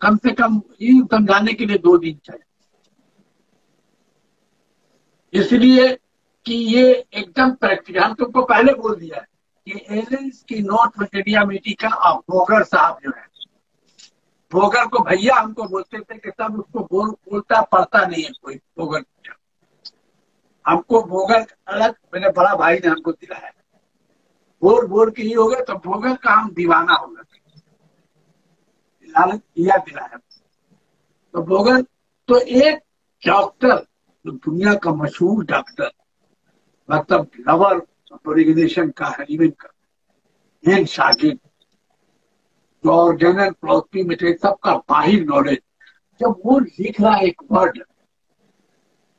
कम से कम ये समझाने के लिए 2 दिन चाहिए, इसलिए कि ये एकदम प्रैक्टिकल। हम तुमको पहले बोल दिया है कि एलियंस की नॉर्थ मीडिया का भोगर साहब जो है, भोगर को भैया हमको बोलते थे कि तब उसको बोलता पढ़ता नहीं है कोई भोगर। हमको भोगर अलग मेरे बड़ा भाई ने हमको दिलाया, बोल बोल के ही हो गए, तो भोगर का हम दीवाना हो गए, लालच किया दिलाया। तो भोगर, तो एक डॉक्टर, जो दुनिया का मशहूर डॉक्टर, मतलब लवर ऑर्गेनाइजेशन का, हरीमन का मेन शागिर्द, जो ऑर्गेनल फिलॉसफी में थे, सबका बाहिर नॉलेज, जब वो लिख रहा है एक वर्ड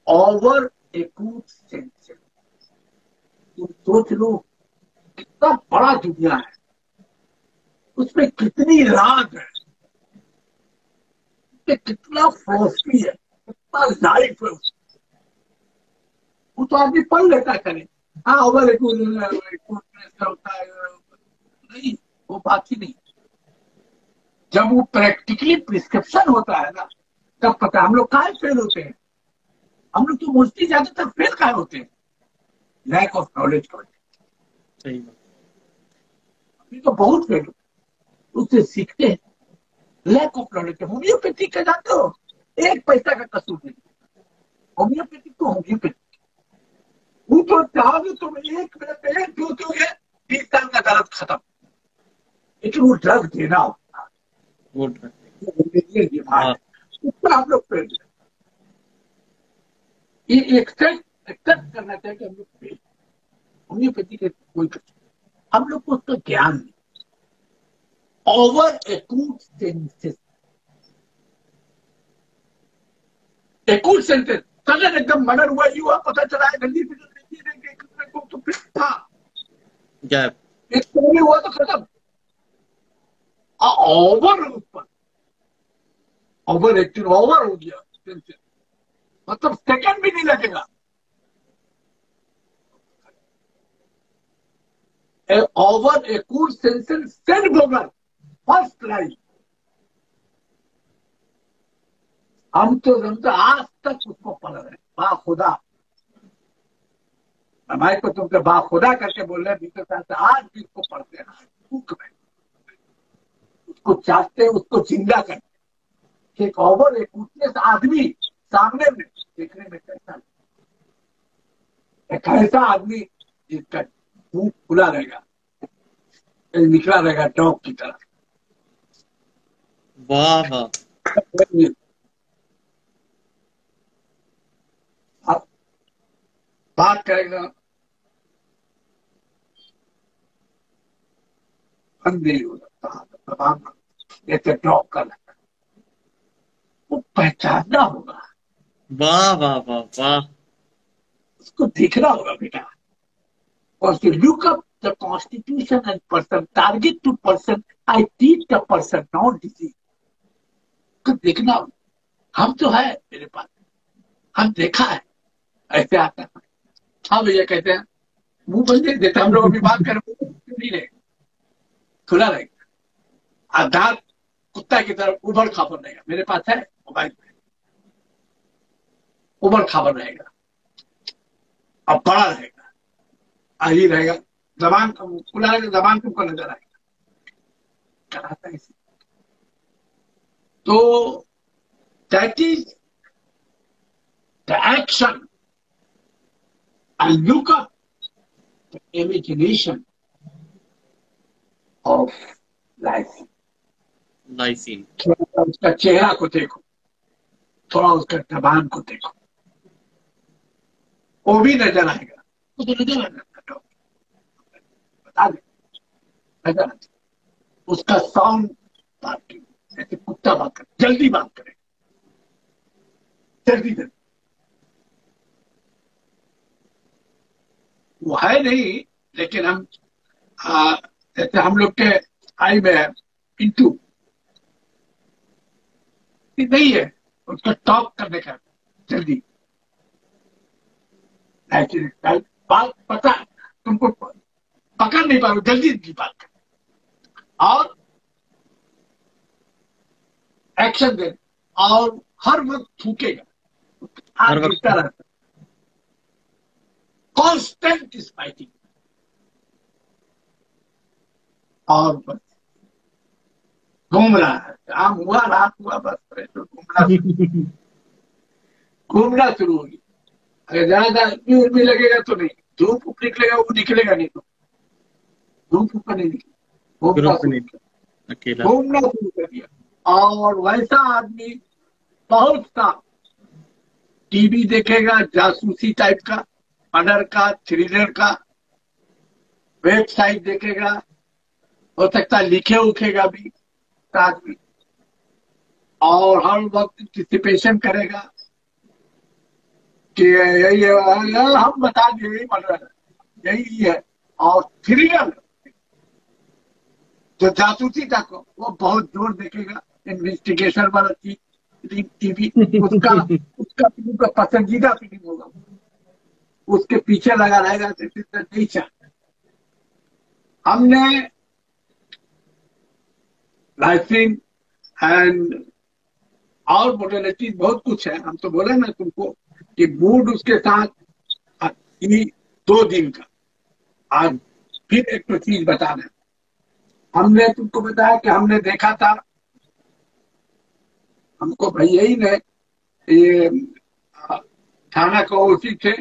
ओवर एक्यूट सेंसेस, तुम सोच लो सब बड़ा दुनिया है, उसमें कितनी राज है, उसमें कितना फिलोसफी है, कितना लाइफ है। वो तो आदमी पढ़ लेता करे, हाँ ओवर होता है, नहीं, वो बात ही नहीं। जब वो प्रैक्टिकली प्रिस्क्रिप्शन होता है ना, तब पता हम लोग काहे फेल होते हैं। हम लोग तो मोस्टली ज्यादातर फेल काहे होते हैं, लैक ऑफ नॉलेज का वजह। सही बात। अभी तो बहुत फेल होते हैं, उससे सीखते हैं, लैक ऑफ नॉलेज। होम्योपैथी का जानते हो, एक पैसा का कसूर नहीं। होम्योपैथी तो होम्योपैथी, वो तो चाहोगे तुम 1 मिनट में एक पीओगे, 20 साल का दर्द खत्म। लेकिन वो ड्रग देना होता है, वो ड्रग। वो इंग्रेडिएंट डिमांड हाँ। है, उसमें हम लोग फेल। ये एक्सेप्ट करना चाहिए कि हम लोग फेल। होम्योपैथी के कोई कसूर, हम लोग को उसका ज्ञान नहीं। Over acute senses, acute senses, sudden एकदम मर्डर हुआ, ये हुआ, पता चला है गंदी फिल्म तो फिर था, गैप। एक तो हुआ तो खत्म। ओवर ओवर एक्टिव, ओवर हो गया सेंसेस, मतलब सेकंड भी नहीं लगेगा। Over acute senses send global first line. हम तो आज तक उसको पढ़ रहे हैं, बा खुदा। हमारे को तुमसे बा खुदा करके बोल रहे हैं 20 साल से, आज भी उसको पढ़ते हैं, भूख में उसको चाहते हैं, उसको जिंदा करते हैं। एक ओवर एक उतने आदमी सामने में देखने में कैसा, एक ऐसा आदमी जिसका मुंह खुला रहेगा, निकला रहेगा डॉग की तरह। वाह वाह। अब बात करेगा बंद नहीं हो सकता, जैसे डॉग का लगता, वो पहचानना होगा, वाह वाह वाह वाह। उसको देखना होगा बेटा। और to look up the constitution and person, target to person, I teach the person, not disease. तो देखना होगा। हम तो है मेरे पास, हम देखा है, ऐसे आता है। हाँ भैया कहते हैं, मुंह बंद नहीं देते हम लोग, अभी बात करें नहीं रहेगा, खुला रहेगा, दांत कुत्ता की तरफ उबड़ खाबड़ रहेगा। मेरे पास है मोबाइल में, उबड़ खाबड़ रहेगा और बड़ा रहेगा, आई रहेगा, जबान खुला रहेगा, जबान तुमको नजर आएगा, कराता है इसे। तो that is the action and look up the imagination of life. Lysine. थोड़ा उसका चेहरा को देखो, थोड़ा उसका जबान को देखो, वो भी नजर आएगा, वो तो नजर आ जाता है, बता दे नजर आ, उसका साउंड बात की, जैसे कुत्ता बात करे, जल्दी बात करे, जल्दी जल्दी, वो है नहीं। लेकिन हम जैसे हम लोग के आई में है इंटू, नहीं है उसका टॉक करने का जल्दी, बात पता है तुमको, पकड़ नहीं पा रहे, जल्दी जल्दी बात कर और एक्शन दे, और हर वक्त थूकेगा, हर हाथ वक्त। गिरता रहता, कांस्टेंट इज फाइटिंग। और बस घूम रहा है, शाम हुआ रात हुआ, बस तो घूमना शुरू होगी। अगर ज्यादा भी लगेगा तो नहीं, धूप ऊप निकलेगा, वो निकलेगा नहीं, तो धूप ऊपर नहीं निकलेगा, घूमना ग्रुप में शुरू, अकेला। घूमना शुरू कर दिया। और वैसा आदमी बहुत सा टीवी देखेगा, जासूसी टाइप का, मर्डर का, थ्रिलर का, वेबसाइट देखेगा, हो सकता है लिखे उखेगा भी आदमी, और हर वक्त एंटिसिपेशन करेगा कि यही है, हम बता दिए यही मर्डर है, यही है। और थ्रिलर जो जासूसी तक हो वो बहुत जोर देखेगा, इन्वेस्टिगेशन वाला चीज टीवी उसका उसका फिल्म का पसंदीदा फिल्म होगा, उसके पीछे लगा रहेगा। नहीं चाहते हमने लाइसिन एंड और मोडेलिटीज बहुत कुछ है। हम तो बोले ना तुमको कि मूड उसके साथ ये 2 दिन का। आज फिर एक तो चीज बता रहे, हमने तुमको बताया कि हमने देखा था, हमको भैया ही ने ये थाना का ओसी थे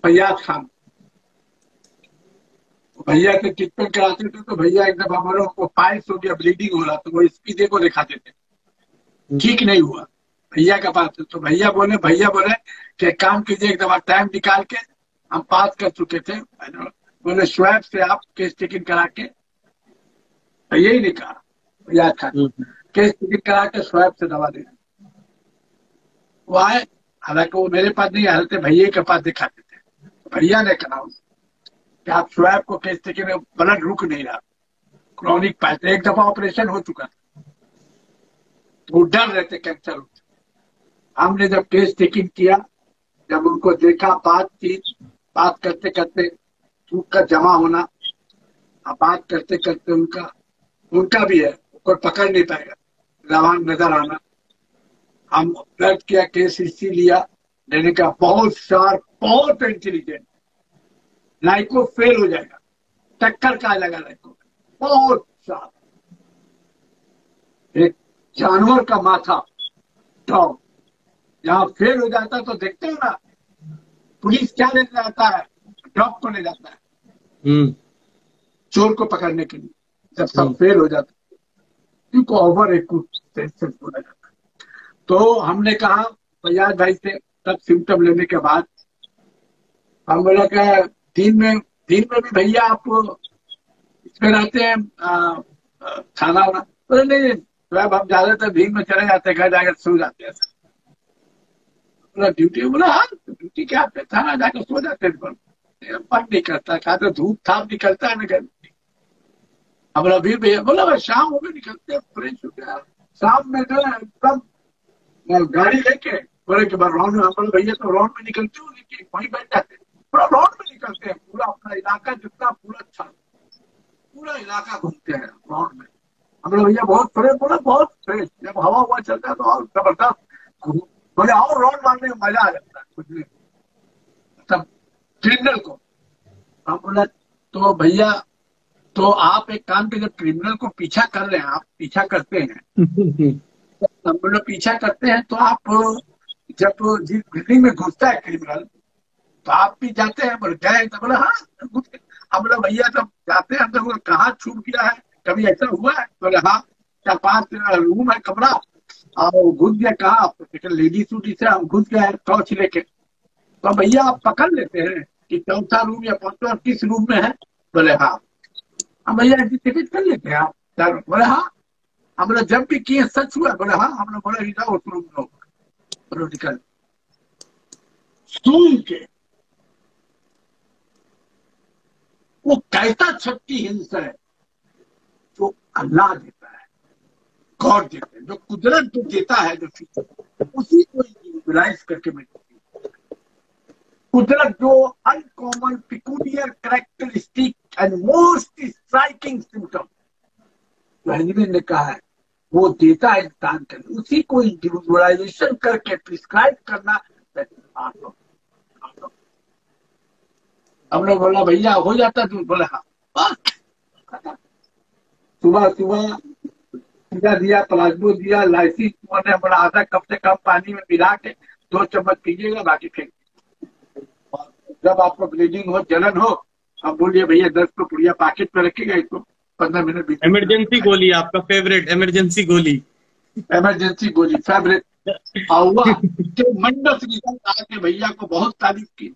फैयाज खान, भैया से ट्रीटमेंट कराते थे तो भैया एकदम हमारे को पाइल्स हो गया, ब्लीडिंग हो रहा, तो वो स्पीडे को दिखाते थे, ठीक नहीं हुआ। भैया का पास तो भैया बोले कि एक काम कीजिए, एक दफा टाइम निकाल के, हम पास कर चुके थे, बोले स्वैब से आप केस टेकिंग करा के, भैया ही नहीं कहा, फैयाज खान केस टेकिंग करा के स्वैब से दवा देना। वो आए, हालांकि वो मेरे पास नहीं आते, भैया के पास दिखाते थे, भैया ने कहा कि आप स्वैब को केस टेकिंग में ब्लड रुक नहीं रहा, क्रॉनिक पाइल्स, एक दफा ऑपरेशन हो चुका था, तो वो डर रहे थे कैंसर हो। हमने जब केस टेकिंग किया, जब उनको देखा, बात करते करते थूक का जमा होना, बात करते करते उनका भी है, कोई पकड़ नहीं पाएगा, जवान नजर आना। हम दर्ज किया, केस हिस्ट्री लिया, लेने का बहुत शार्प, बहुत इंटेलिजेंट, लाइको फेल हो जाएगा, टक्कर का लगा लाइको, बहुत शार्प, एक जानवर का माथा, डॉग जहां फेल हो जाता है तो देखते हो ना, पुलिस क्या ले जाता है, डॉग को ले जाता है चोर को पकड़ने के लिए, जब सब फेल हो जाता है क्योंकि ओवर एक्यूटेंशन बोला जाता है। तो हमने कहा फैयाज भाई से, तब सिम्टम लेने के बाद हम बोला कि दिन में भी भैया आप इसमें रहते हैं खाना वाना, बोले नहीं साहब हम ज्यादातर दिन में चले जाते हैं, घर जाकर सो जाते हैं। बोला ड्यूटी, बोला हाँ ड्यूटी क्या, आपने थाना जाकर सो जाते हैं, मन नहीं करता, कहा तो धूप थाप निकलता है ना घर। अब अभी भैया बोला भाई शाम हो गए, निकलते फ्रेश हो गया, शाम में जो है एकदम गाड़ी लेके बोले कि राउंड में, हम बोले भैया तो राउंड में निकलते हो कि वहीं बैठ जाते, पूरा राउंड में निकलते हैं, पूरा अपना इलाका जितना पूरा अच्छा, पूरा इलाका घूमते हैं राउंड में। हम लोग भैया बहुत फ्रेश, बोला बहुत फ्रेश, जब हवा हुआ चलता है तो और जबरदस्त, बोले और राउंड मारने में मजा आ जाता है कुछ नहीं, मतलब क्रिमिनल को। हम बोला तो भैया तो आप एक काम के, जब क्रिमिनल को पीछा कर रहे हैं, आप पीछा करते हैं हम लोग पीछा करते हैं, तो आप जब जिस बिल्डिंग में घुसता है क्रिमिनल तो आप भी जाते हैं, बोले गए, तो बोले हाँ घुस गए। हम बोला भैया जब जाते हैं तो कहाँ छूट गया है, कभी ऐसा हुआ है, बोले हाँ 4-5 रूम है कमरा, और घुस गया, कहाँ लेडीज सूटी से हम घुस गए टॉर्च लेके, तो भैया आप पकड़ लेते हैं कि चौथा रूम या 5वां किस रूम में है, बोले हाँ। हम भैया टिकट कर लेते हैं आप, बोले हाँ। हम लोग जब भी किए सच हुआ, बोले हाँ। हम लोग बोले जाओ उस रूम में, बोलो निकल, सुन के वो कैसा शक्ति हिंसा है जो अल्लाह देता है, गॉड देता है, जो कुदरत जो देता है, जो उसी को यूटिलाइज करके मैं, कुदरत जो uncommon peculiar characteristic and most striking symptom जो हेनरी ने कहा है वो देता है इंसान के, उसी को इंडिविजुअलाइजेशन करके प्रिस्क्राइब करना। हम लोग बोला भैया हो जाता, तू बोला हाँ। सुबह सुबह सीधा दिया, प्लाज्मो दिया, लाइसिस ने बोला आधा कप से कम पानी में मिला के 2 चम्मच पीजिएगा, बाकी फेंक। जब आपको ब्लीडिंग हो, जलन हो, आप बोलिए भैया 10 को पुड़िया पैकेट में रखिएगा, इसको 15 मिनट भी। इमरजेंसी गोली, आपका फेवरेट इमरजेंसी गोली फेवरेट। हुआ कि मंडस रिजल्ट आके भैया को बहुत तारीफ की,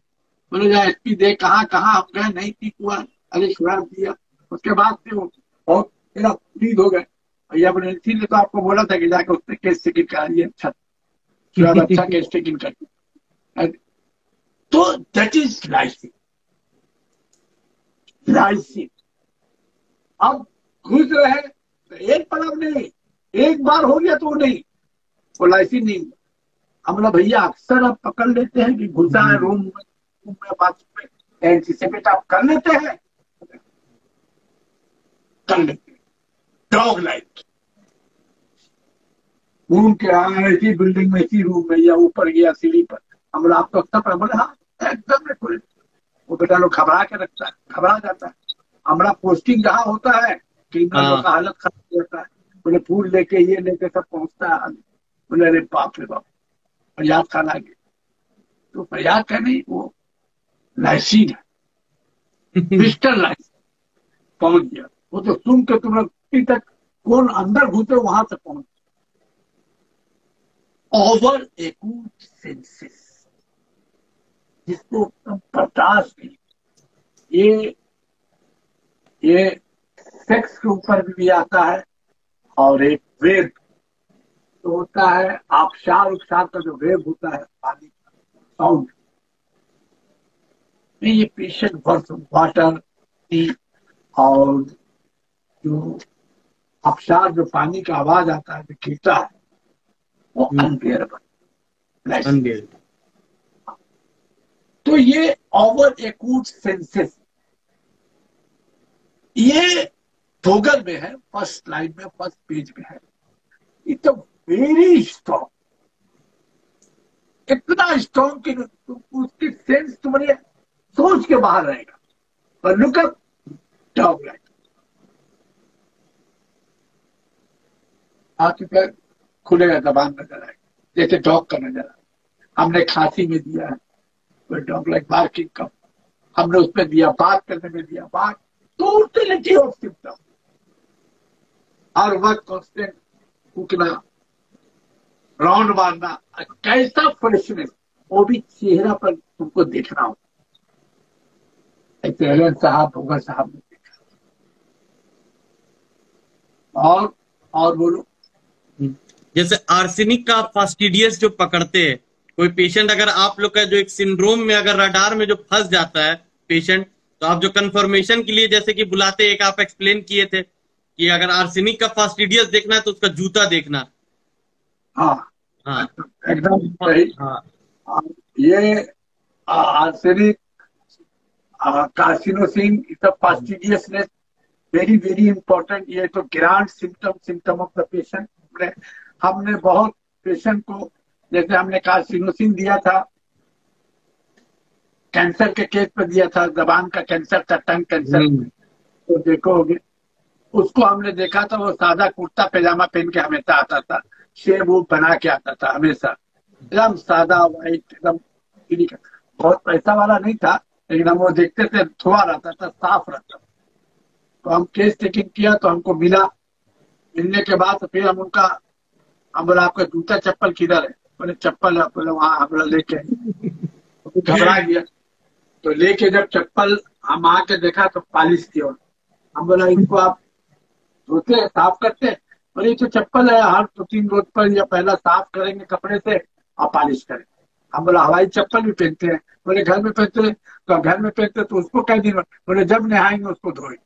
बोले जा एसपी दे, कहाँ हम गए, नहीं ठीक हुआ, अरे शुराब दिया। उसके बाद से वो बहुत मेरा उम्मीद हो गए, भैया बोले इसीलिए तो आपको बोला था कि जाके उससे केस टेकिंग कराइए, अच्छा शुराब अच्छा केस टेकिंग कर। तो दैट इज लाइसिंग। अब घुस रहे तो एक पलक नहीं, एक बार हो गया तो नहीं, बोला ऐसी नहीं। हम लोग भैया अक्सर आप पकड़ लेते हैं कि घुसा है रूम में बाथरूम में, एंटीसिपेट आप कर लेते हैं, कर लेते हैं। डॉग लाइट घूम के आया इसी बिल्डिंग में, इसी रूम में, या ऊपर गया सीढ़ी पर, हम लोग आपको तब बोले हाँ एकदम नहीं। वो बेटा लोग घबरा के रखता है, घबरा जाता है। हमारा पोस्टिंग जहाँ होता है क्रिमिनल लोग हाँ। का हालत खराब होता है, बोले फूल लेके ये लेके सब पहुंचता है। बोले अरे बाप रे बाप, फरियाद खाना गए तो फरियाद का नहीं, वो लाइसिन है, मिस्टर लाइसिन पहुंच गया। वो तो सुन के तुम लोग तक कौन अंदर घुसे वहां से पहुंच। ओवर एक्यूट सेंसेस, जिसको बर्दाश्त नहीं। ये ये सेक्स के ऊपर भी आता है, और एक वेब तो होता है, आबशार उपशार का जो वेब होता है पानी का साउंड, ये पेशेंट वर्स वाटर की, और जो आबशार जो पानी का आवाज आता है जो गिरता है, वो अनबियरेबल। अनबियर। तो ये ओवर एक्यूट सेंसेस, ये भोगल में है, फर्स्ट लाइन में, फर्स्ट पेज में है। इट्स वेरी स्ट्रॉन्ग, इतना स्ट्रॉन्ग कि उसकी सेंस तुम्हारे सोच के बाहर रहेगा। पर लुक अप डॉग लाइट, आपके पैर खुलेगा, जबान नजर आएगा, जैसे डॉग का नजर आएगा। हमने खांसी में दिया है तो डॉग लाइक बार्किंग कप, हमने उसमें दिया, बात करने में दिया, बात टोटलिटी ऑफ सिम्टम, हर वक्त कॉन्स्टेंट फूकना, राउंड मारना, कैसा फ्रेशनेस, वो भी चेहरा पर तुमको देखना हो। एलन साहब, भोगर साहब ने देखा। और बोलो। जैसे आर्सेनिक का फास्टिडियस जो पकड़ते हैं कोई पेशेंट, अगर आप लोग का जो एक सिंड्रोम में अगर रडार में जो फंस जाता है पेशेंट, तो आप जो कंफर्मेशन के लिए जैसे कि बुलाते, एक आप एक्सप्लेन किए थे कि अगर आर्सेनिक का फास्टिडियस देखना है तो उसका जूता देखना। हाँ हाँ। एकदम सही। हाँ। ये arsenic, carcinosin, fastidiousness, very very important. ये तो grand symptom of the patient. हमने बहुत पेशेंट को, जैसे हमने कार्सिनोसिन दिया था, कैंसर के केस पे दिया था, जबान का कैंसर था, टंग कैंसर, तो देखोगे उसको हमने देखा था, वो सादा कुर्ता पैजामा पहन के हमेशा आता था, शेव वो बना के आता था हमेशा, एकदम सादा व्हाइट, एकदम बहुत पैसा वाला नहीं था, लेकिन हम वो देखते थे धोआ रहता था, साफ रहता था। तो हम केस टेकिंग किया तो हमको मिला, मिलने के बाद तो फिर हम उनका, हम बोला आपका जूता चप्पल किधर है, बोले चप्पल है, बोले वहां, हम बोला लेके आए। तो घबरा गया, तो लेके जब चप्पल हम आके देखा तो पालिश थी, और हम बोला इनको आप धोते हैं, साफ करते हैं, और ये तो चप्पल है, हर 2-3 रोज पर या पहला साफ करेंगे कपड़े से और पॉलिश करेंगे। हम बोला हवाई चप्पल भी पहनते हैं, बोले घर में पहनते हैं, तो घर में पहनते तो उसको कह दिन, बोले जब नहाएंगे उसको धोएंगे।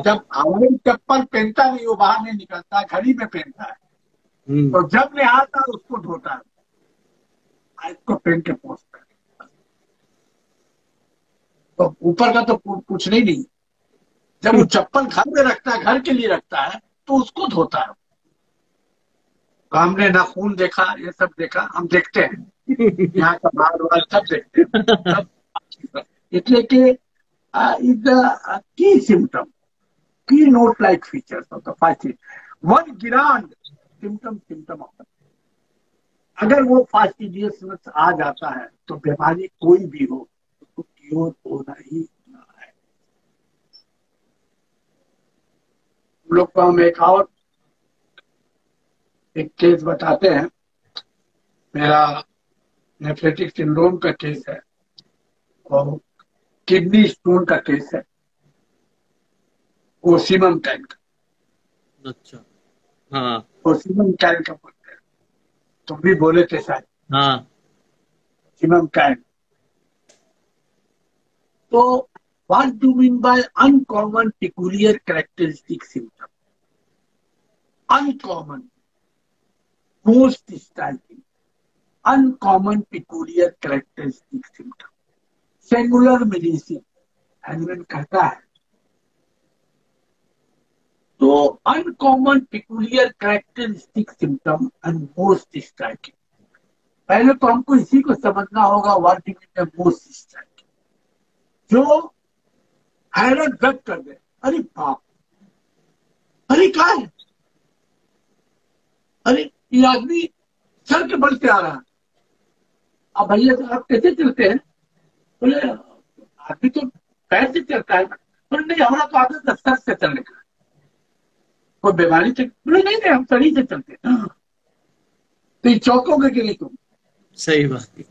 जब हवाई चप्पल पहनता नहीं, वो बाहर नहीं निकलता, घर ही में पहनता है, तो जब नहाता है उसको धोता है, इसको पहन के पहुंचता है। तो ऊपर का तो कुछ नहीं, जब वो चप्पल घर में रखता है, घर के लिए रखता है, तो उसको धोता है। तो हमने नाखून देखा, ये सब देखा, हम देखते हैं यहाँ का बाल वाल सब देखते हैं, सब। इसलिए कि इज द की सिम्टम, की note like features of the fasting, one grand symptom of the. अगर वो फास्टिडियसनेस आ जाता है तो बीमारी कोई भी हो उसको क्योर होना ही है। हम लोग को हम एक केस बताते हैं, मेरा नेफ्रेटिक सिंड्रोम का केस है और किडनी स्टोन का केस है, ओसीमम कैन का। अच्छा। हाँ। ओसीमम कैन का बोलते हैं, तुम भी बोले थे शायद। हाँ। ओसीमम कैन, तो What do you mean by uncommon peculiar characteristic symptom? Uncommon, most striking, uncommon peculiar characteristic symptom. Singular medicine Hahnemann कहता है। तो uncommon peculiar characteristic symptom and most striking, पहले तो हमको इसी को समझना होगा, व्हाट इज मोस्ट स्ट्राइकिंग, जो हैरत व्यक्त कर दे। अरे बाप, अरे क्या है, अरे ये आदमी सर के बल से आ रहा है। अब भैया आप कैसे चलते हैं? बोले आदमी तो पैर से चलता है। बोले नहीं, हमारा तो आदत है सर से चलने का। कोई बीमारी से? बोले नहीं नहीं, हम सही से चलते हैं। तो ये चौंकोगे कि नहीं तुम? सही बात।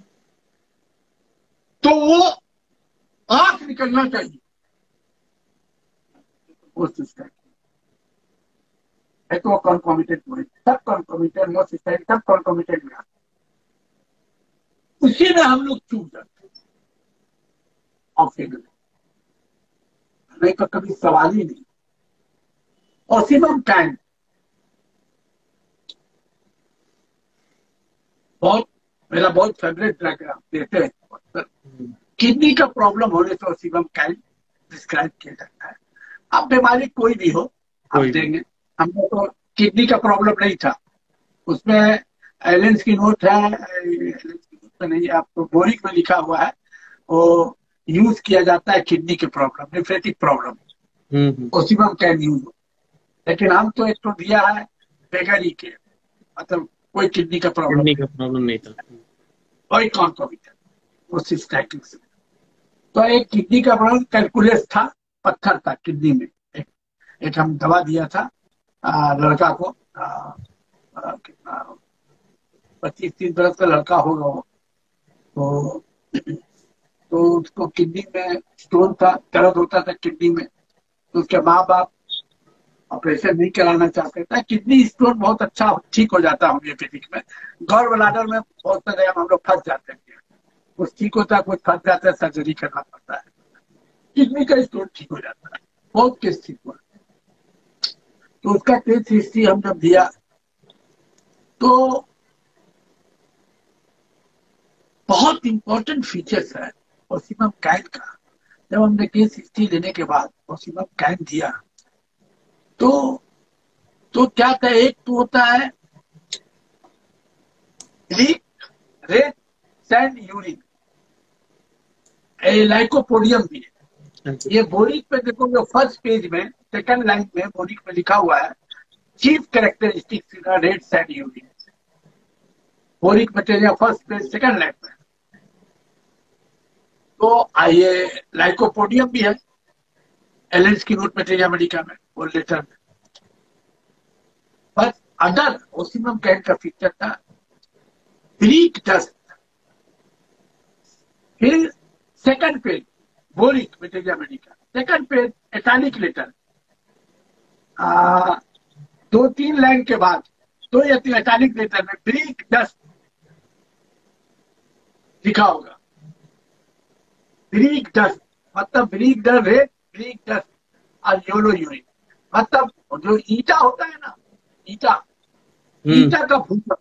तो वो आंख निकलना चाहिए। है तो कॉन्कॉमिटेंट हुए, सब कॉन्कॉमिटेंट, मोस्ट स्ट्राइकिंग, सब कॉन्कॉमिटेंट में उसी में हम लोग चूक जाते हैं और फिर नहीं तो कभी सवाल ही नहीं। ऑसिमम कैन मेरा बहुत फेवरेट ड्रग है, आप देते हैं। किडनी का प्रॉब्लम होने से ऑसिमम कैन प्रिस्क्राइब किया जाता है। अब बीमारी कोई भी हो आप देंगे। हमने तो किडनी का प्रॉब्लम नहीं था, उसमें एलेंस की नोट है, नहीं आपको बोरिक में लिखा हुआ है, वो यूज किया जाता है किडनी के problem, nephritic problem, Ocimum can use हो। लेकिन हम तो एक तो दिया है बेगर ही के, मतलब कोई किडनी का प्रॉब्लम नहीं था, कोई कॉन्कोमिटेंट स्टैटिक से। तो एक किडनी का प्रॉब्लम कैलकुलेस था, पत्थर था किडनी में। एक हम दवा दिया था लड़का को, कितना 25-30 बरस का लड़का होगा वो। तो उसको किडनी में स्टोन था, दर्द होता था किडनी में। तो उसके माँ बाप ऑपरेशन नहीं कराना चाहते थे। किडनी स्टोन बहुत अच्छा ठीक हो जाता है होम्योपैथिक में। गॉल ब्लैडर में बहुत सारे हम लोग फंस जाते हैं, कुछ ठीक होता है, कुछ फंस जाता है, सर्जरी करना पड़ता है। किडनी का स्टोन ठीक हो जाता है, बहुत केस ठीक हुआ। तो उसका केस हिस्ट्री हम जब दिया तो बहुत इंपॉर्टेंट फीचर्स है ऑसिमम कैन का। जब हमने केस हिस्ट्री लेने के बाद ऑसिमम कैन दिया तो क्या था, एक तो होता है रेड सैंड यूरिन, लाइकोपोडियम भी है। ये बोरिक पे देखोगे फर्स्ट पेज में सेकंड लाइन में बोरिक में लिखा हुआ है chief characteristics in red sand urine. Boric material first page second line में। तो ये लाइकोपोडियम भी है, एलेंस की नोट मटेरियल अमेरिका में और लेटर में। बस अदर ऑसिमम कैन का फीचर था ब्रीक डस्ट। फिर second page Boericke materia medica, second page italic letter, 2-3 line के बाद 2 या 3 एटालिक लेटर में ब्रीक डस्ट लिखा होगा। ब्रीक डस्ट मतलब brick dust red, brick dust और येलो यूरिन, मतलब जो ईटा होता है ना, ईटा का भूसा,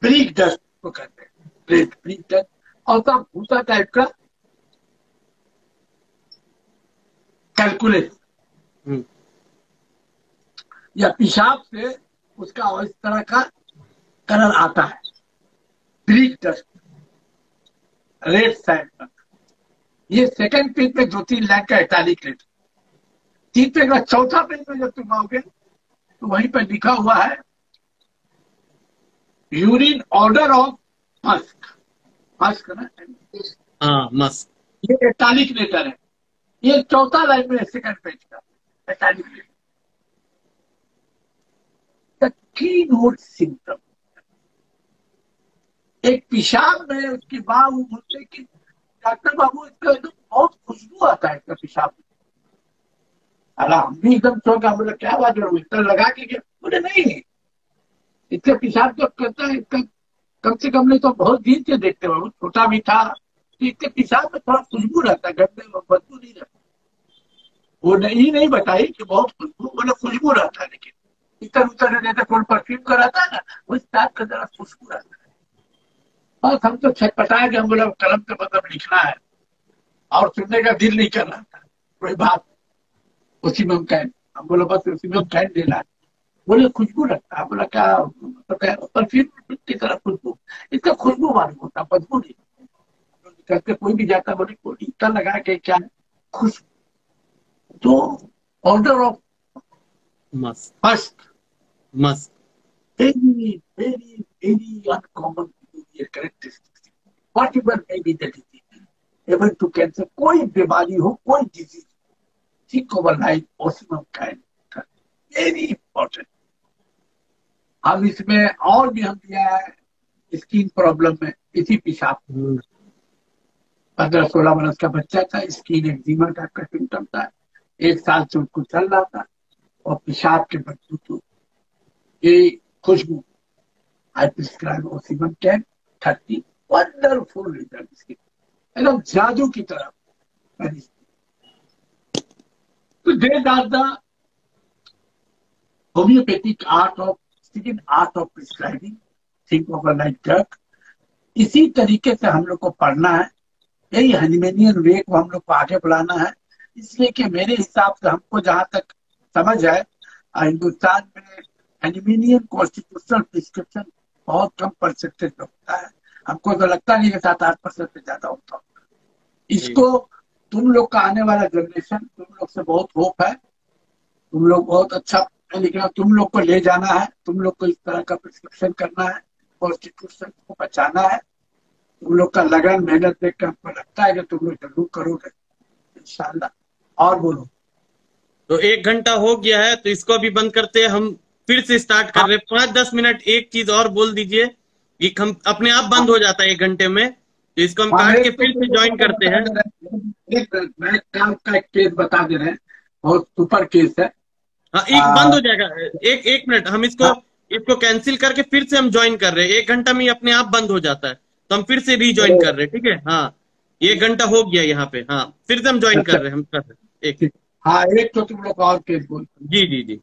ब्रीक डस्ट को कहते हैं, रेड ब्रीक डस्ट। और सब भूसा टाइप का कैलकुलेट या पेशाब से उसका इस तरह का कलर आता है, ब्रीक डस्ट रेड साइड पर। ये सेकंड पेज में 2-3 लाइन का इटैलिक लेटर। 3 पेज का चौथा पेज में जब तुम आओगे तो वहीं पर लिखा हुआ है urine order of Musk, Musk ना, हाँ मस्क। ये इटैलिक लेटर है, ये चौथा लाइन में सेकंड पेज का italic letter. The keynote symptom, एक पेशाब में उसकी माँ वो बोलते कि डॉक्टर बाबू इसका एकदम बहुत खुशबू आता है इसका पेशाब में। अरे हम भी एकदम चौंका, बोले क्या बात है, इतना लगा के क्या? बोले नहीं, इसका पेशाब जब करता है इसका कम से कम नहीं तो बहुत दिन से देखते हो, छोटा भी था, तो इसके पेशाब में थोड़ा खुशबू रहता है, गंदे बदबू नहीं रहता। वो नहीं बताई कि बहुत खुशबू, मतलब खुशबू रहता है, लेकिन इधर उधर जैसे कोई परफ्यूम का रहता है ना, उस टाइप का जरा खुशबू रहता है। बस हम तो छटपटाए कि हम बोला कलम पे मतलब लिखना है, और सुनने का दिल नहीं कर रहा था कोई बात। उसी में हम कहें, हम बोला बस उसी में हम कह देना है। बोले खुशबू लगता है, बोला क्या मतलब, परफ्यूम की तरह खुशबू, इसका खुशबू मालूम होता, बदबू नहीं। करके कोई भी जाता, बोले कोई इतना लगा के क्या खुशबू। तो ऑर्डर ऑफ मस्त। फर्स्ट, मस्त। very, very, very uncommon behavior characteristics. Whatever may be the disease, even to cancer, कोई बीमारी हो, कोई disease, think over life possible kind, very important. हम इसमें और भी हम दिया है स्किन प्रॉब्लम में, इसी पेशाब। 15-16 बरस का बच्चा था, स्किन एक्जिमा टाइप का सिम्टम था, 1 साल से उसको चल रहा था, और पेशाब के बदबू तो ये खुशबू। I prescribe Osimen 10, 30, wonderful result इसके, एकदम जादू की तरह। तो these are the homeopathic art of, second art of prescribing, think of a like drug। इसी तरीके से हम लोग को पढ़ना है, यही हनीमेनियन वे को हम लोग को आगे बढ़ाना है। इसलिए कि मेरे हिसाब से हमको जहां तक समझ है, हिंदुस्तान में हनीमेनियन कॉन्स्टिट्यूशनल प्रिस्क्रिप्शन बहुत कम परसेंटेज में होता है। हमको तो लगता नहीं है 7-8% से ज्यादा होता होगा। इसको तुम लोग का आने वाला जनरेशन, तुम लोग से बहुत होप है, तुम लोग बहुत अच्छा लिख रहे हो, तुम लोग को ले जाना है, तुम लोग को इस तरह का प्रिस्क्रिप्शन करना है, कॉन्स्टिट्यूशन को बचाना है। तुम लोग का लगन मेहनत देख कर हमको लगता है कि तुम लोग जरूर करोगे इंशाल्लाह। और बोलो। तो 1 घंटा हो गया है, तो इसको भी बंद करते हैं, हम फिर से स्टार्ट कर रहे हैं। 5-10 मिनट एक चीज और बोल दीजिए, ये हम अपने आप बंद हो जाता है 1 घंटे में, तो इसको हम काट के फिर से ज्वाइन करते हैं। मैं का एक केस बता दे रहे हैं, बहुत सुपर केस है। हाँ, एक बंद हो जाएगा। एक मिनट, हम इसको इसको कैंसिल करके फिर से हम ज्वाइन कर रहे हैं। 1 घंटा में ही अपने आप बंद हो जाता है, तो हम फिर से रीज्वाइन कर रहे हैं, ठीक है। हाँ, 1 घंटा हो गया यहाँ पे। हाँ, फिर से हम ज्वाइन कर रहे हैं, हम कर रहे हैं एक। हाँ, एक तो तुम लोग और केस बोल। जी जी जी।